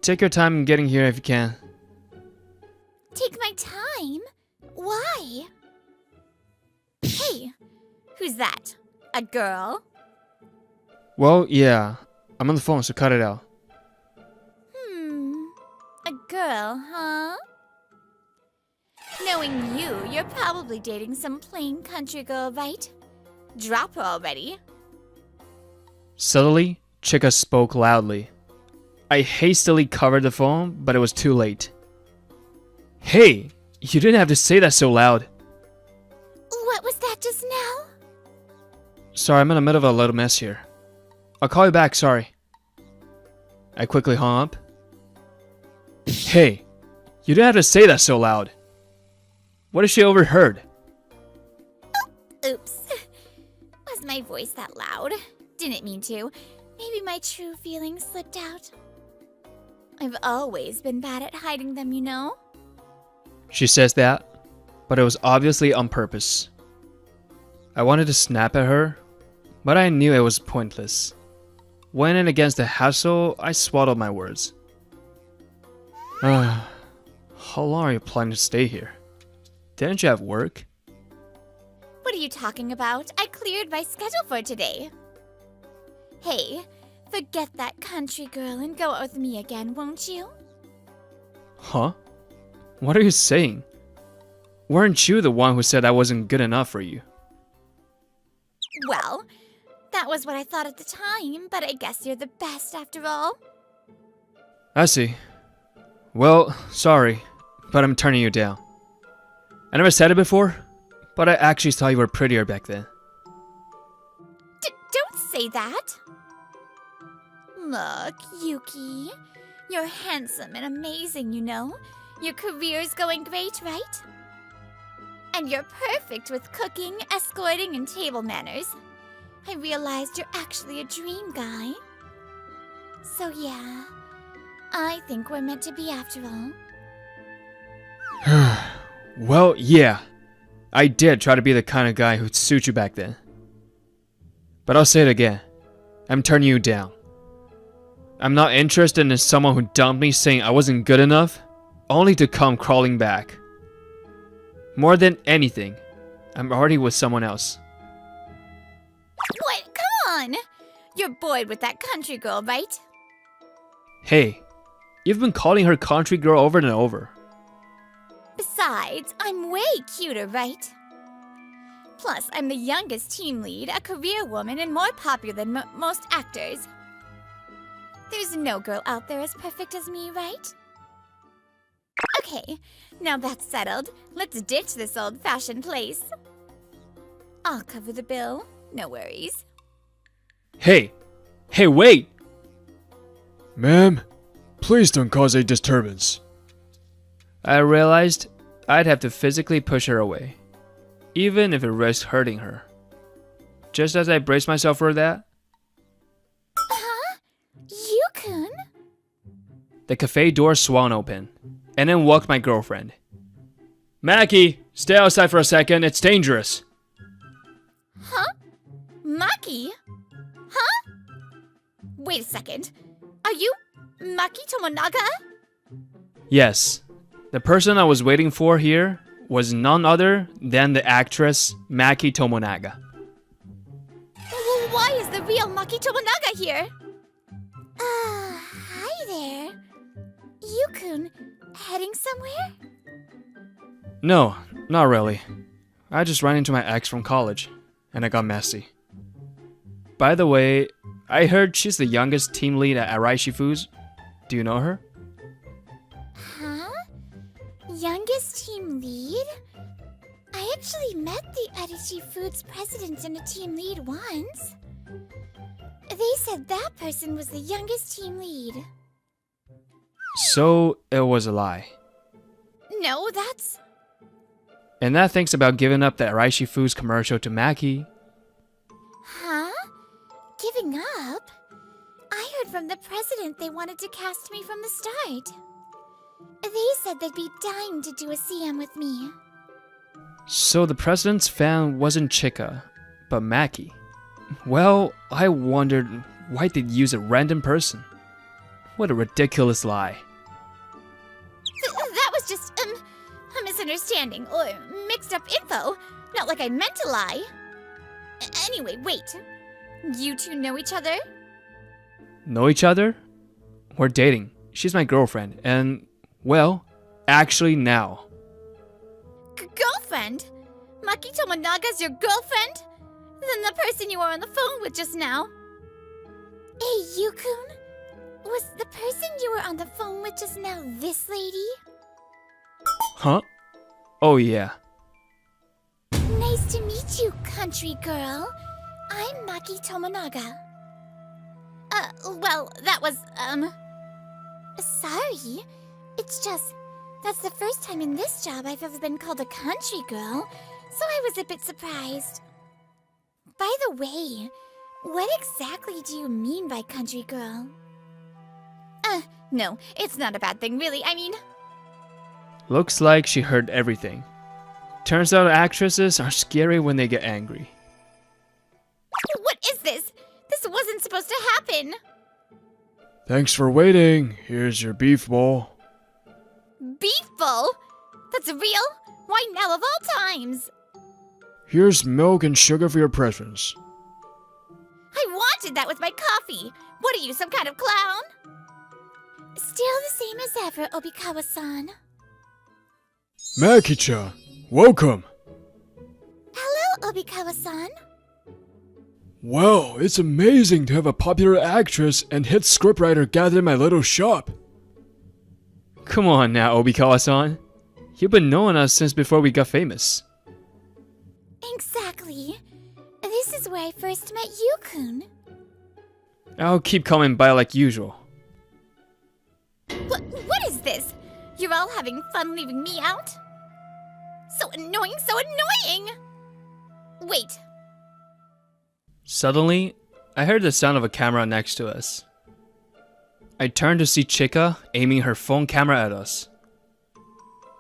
Take your time getting here if you can. Take my time? Why? Hey, who's that? A girl? Well, yeah. I'm on the phone, so cut it out. A girl, huh? Knowing you, you're probably dating some plain country girl, right? Drop her already. Subtly, Chika spoke loudly. I hastily covered the phone, but it was too late. Hey, you didn't have to say that so loud. What was that just now? Sorry, I'm in the middle of a little mess here. I'll call you back, sorry. I quickly hung up. Hey, you didn't have to say that so loud. What if she overheard? Oops. Was my voice that loud? Didn't mean to. Maybe my true feelings slipped out. I've always been bad at hiding them, you know? She says that, but it was obviously on purpose. I wanted to snap at her, but I knew it was pointless. When in against the hassle, I swallowed my words. How long are you planning to stay here? Didn't you have work? What are you talking about? I cleared my schedule for today. Hey, forget that country girl and go out with me again, won't you? Huh? What are you saying? Weren't you the one who said I wasn't good enough for you? Well, that was what I thought at the time, but I guess you're the best after all. I see. Well, sorry, but I'm turning you down. I never said it before, but I actually thought you were prettier back then. Don't say that. Look, Yuki, you're handsome and amazing, you know? Your career's going great, right? And you're perfect with cooking, escorting, and table manners. I realized you're actually a dream guy. So yeah, I think we're meant to be after all. Well, yeah. I did try to be the kind of guy who'd suit you back then. But I'll say it again. I'm turning you down. I'm not interested in someone who dumped me saying I wasn't good enough, only to come crawling back. More than anything, I'm already with someone else. What? Come on! You're bored with that country girl, right? Hey, you've been calling her country girl over and over. Besides, I'm way cuter, right? Plus, I'm the youngest team lead, a career woman, and more popular than most actors. There's no girl out there as perfect as me, right? Okay, now that's settled. Let's ditch this old-fashioned place. I'll cover the bill, no worries. Hey, wait! Ma'am, please don't cause a disturbance. I realized I'd have to physically push her away, even if it risked hurting her. Just as I braced myself for that, Huh? Yu-kun? the cafe door swung open, and in walked my girlfriend. Maki, stay outside for a second, it's dangerous. Huh? Maki? Huh? Wait a second. Are you Maki Tomonaga? Yes, the person I was waiting for here was none other than the actress Maki Tomonaga. Well, why is the real Maki Tomonaga here? Hi there. Yukun, heading somewhere? No, not really. I just ran into my ex from college, and it got messy. By the way, I heard she's the youngest team lead at Araishi Foods. Do you know her? Huh? Youngest team lead? I actually met the Adichi Foods president and a team lead once. They said that person was the youngest team lead. So, it was a lie. No, that's... And that thinks about giving up the Araishi Foods commercial to Maki. Huh? Giving up? I heard from the president they wanted to cast me from the start. They said they'd be dying to do a CM with me. So the president's fan wasn't Chika, but Maki. Well, I wondered why they'd use a random person. What a ridiculous lie. That was just, a misunderstanding, or mixed up info. Not like I meant to lie. Anyway, wait. You two know each other? Know each other? We're dating. She's my girlfriend, and, well, actually now. Girlfriend? Maki Tomonaga's your girlfriend? Then the person you were on the phone with just now. Hey, Yukun? Was the person you were on the phone with just now this lady? Huh? Oh yeah. Nice to meet you, country girl. I'm Maki Tomonaga. Well, that was, Sorry. It's just, that's the first time in this job I've ever been called a country girl, so I was a bit surprised. By the way, what exactly do you mean by country girl? no, it's not a bad thing, really. I mean, Looks like she heard everything. Turns out actresses are scary when they get angry. what is this? This wasn't supposed to happen. Thanks for waiting. Here's your beef bowl. Beef bowl? That's real? Why now of all times? Here's milk and sugar for your preference. I wanted that with my coffee. What are you, some kind of clown? Still the same as ever, Obikawa-san. Maki-chan, welcome. Hello, Obikawa-san. Well, it's amazing to have a popular actress and hit scriptwriter gathered in my little shop. Come on now, Obikawa-san. You've been knowing us since before we got famous. Exactly. This is where I first met Yukun. I'll keep coming by like usual. What is this? You're all having fun leaving me out? So annoying, so annoying! Wait, Suddenly, I heard the sound of a camera next to us. I turned to see Chika aiming her phone camera at us.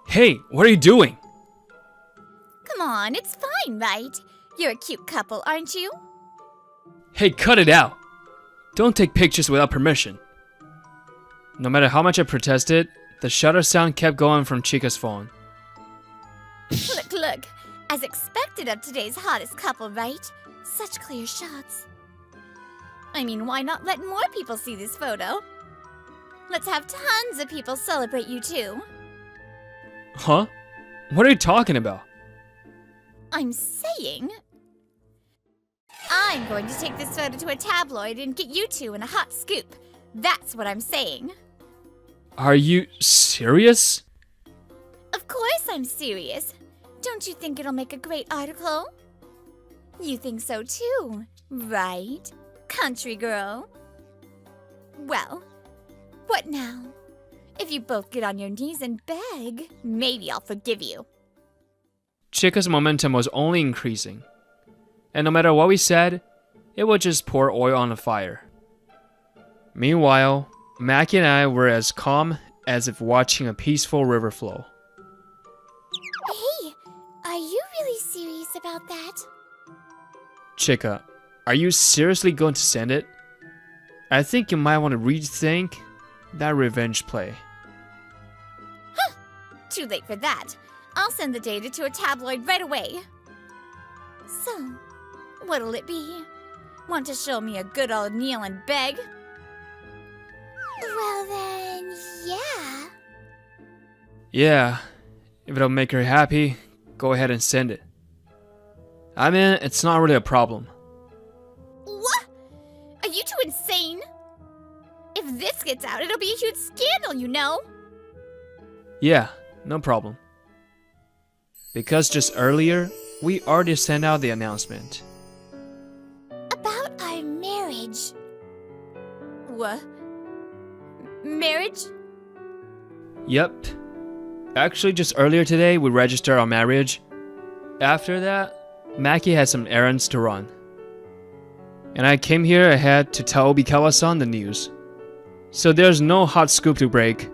Hey, what are you doing? come on, it's fine, right? You're a cute couple, aren't you? Hey, cut it out! Don't take pictures without permission. No matter how much I protested, the shutter sound kept going from Chika's phone. Look, as expected of today's hottest couple, right? Such clear shots. I mean, why not let more people see this photo? Let's have tons of people celebrate you too. Huh? What are you talking about? I'm saying... I'm going to take this photo to a tabloid and get you two in a hot scoop. That's what I'm saying. Are you serious? Of course I'm serious. Don't you think it'll make a great article? You think so too, right, country girl? Well, what now? If you both get on your knees and beg, maybe I'll forgive you. Chika's momentum was only increasing. And no matter what we said, it would just pour oil on the fire. Meanwhile, Maki and I were as calm as if watching a peaceful river flow. Hey, are you really serious about that? Chika, are you seriously going to send it? I think you might want to rethink that revenge play. Too late for that. I'll send the data to a tabloid right away. So, what'll it be? Want to show me a good old kneel and beg? Well then, yeah. Yeah, if it'll make her happy, go ahead and send it. I mean, it's not really a problem. What? Are you two insane? If this gets out, it'll be a huge scandal, you know? Yeah, no problem. Because just earlier, we already sent out the announcement. About our marriage. What? Marriage? Yep. Actually, just earlier today, we registered our marriage. After that, Maki had some errands to run. And I came here ahead to tell Obikawa-san the news. So there's no hot scoop to break.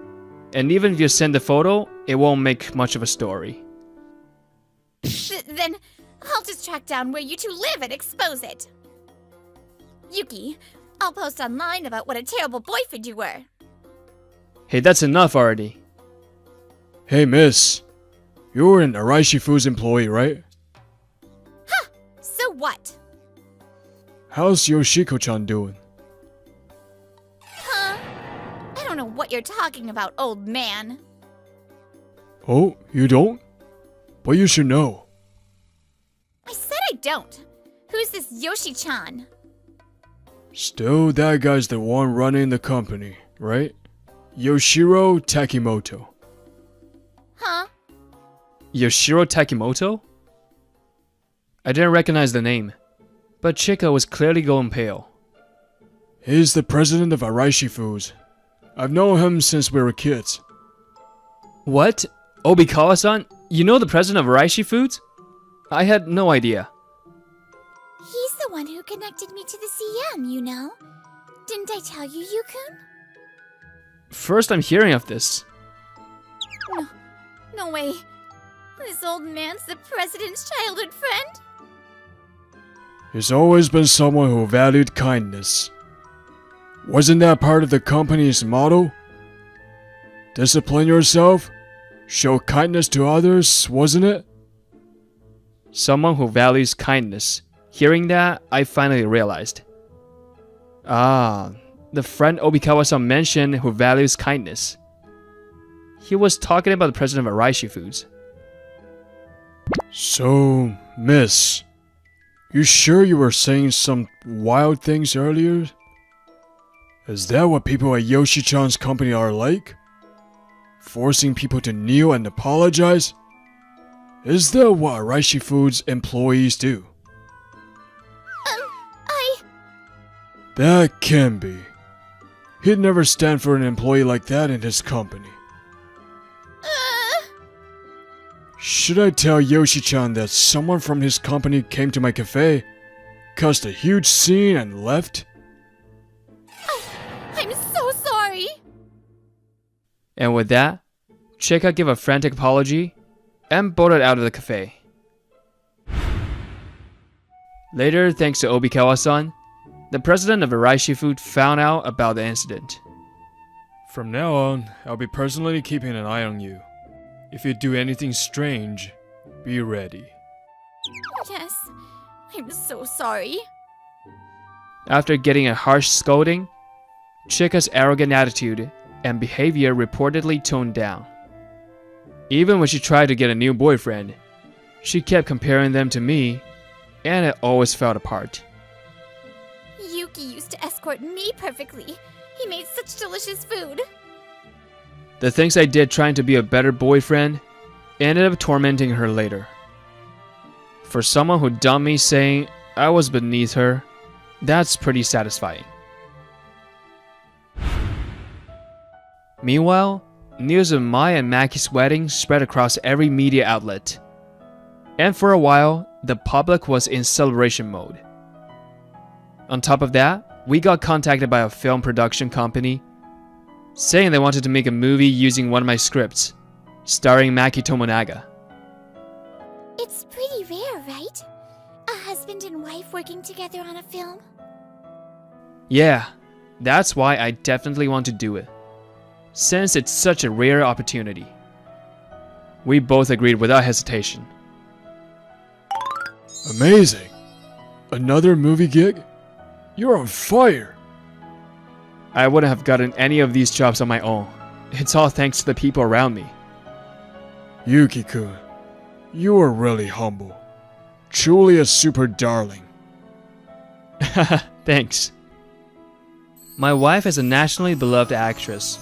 And even if you send the photo, it won't make much of a story. Then I'll just track down where you two live and expose it. Yuki, I'll post online about what a terrible boyfriend you were. Hey, that's enough already. Hey, miss. You're an Araishi Foods employee, right? So what? How's Yoshiko-chan doing? Huh? I don't know what you're talking about, old man. Oh, you don't? But you should know. I said I don't. Who's this Yoshi-chan? Still, that guy's the one running the company, right? Yoshiro Takimoto. Huh? Yoshiro Takimoto? I didn't recognize the name, but Chika was clearly going pale. He's the president of Araishi Foods. I've known him since we were kids. What? Obikawa-san? You know the president of Araishi Foods? I had no idea. He's the one who connected me to the CM, you know. Didn't I tell you, Yukun? First I'm hearing of this. No way. This old man's the president's childhood friend? He's always been someone who valued kindness. Wasn't that part of the company's motto? Discipline yourself, show kindness to others, wasn't it? Someone who values kindness. Hearing that, I finally realized. Ah, the friend Obikawa-san mentioned who values kindness. He was talking about the president of Araishi Foods. So, miss, you sure you were saying some wild things earlier? Is that what people at Yoshi-chan's company are like? Forcing people to kneel and apologize? Is that what Araishi Foods employees do? That can be. He'd never stand for an employee like that in his company. Should I tell Yoshi-chan that someone from his company came to my cafe, caused a huge scene and left? I'm so sorry. And with that, Chika gave a frantic apology and bolted out of the cafe. Later, thanks to Obikawa-san, the president of Araishi Food found out about the incident. From now on, I'll be personally keeping an eye on you. If you do anything strange, be ready. Yes, I'm so sorry. After getting a harsh scolding, Chika's arrogant attitude and behavior reportedly toned down. Even when she tried to get a new boyfriend, she kept comparing them to me, and it always fell apart. Yuki used to escort me perfectly. He made such delicious food. The things I did trying to be a better boyfriend ended up tormenting her later. For someone who dumped me saying I was beneath her, that's pretty satisfying. Meanwhile, news of my and Maki's wedding spread across every media outlet. And for a while, the public was in celebration mode. On top of that, we got contacted by a film production company saying they wanted to make a movie using one of my scripts, starring Maki Tomonaga. It's pretty rare, right? A husband and wife working together on a film? Yeah, That's why I definitely want to do it, since it's such a rare opportunity. We both agreed without hesitation. Amazing! Another movie gig? You're on fire! I wouldn't have gotten any of these jobs on my own. It's all thanks to the people around me. Yuki-kun, you are really humble. Truly a super darling. Thanks. My wife is a nationally beloved actress.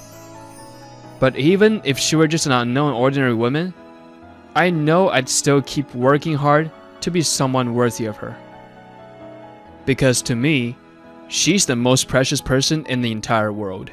But even if she were just an unknown ordinary woman, I know I'd still keep working hard to be someone worthy of her. Because to me, she's the most precious person in the entire world.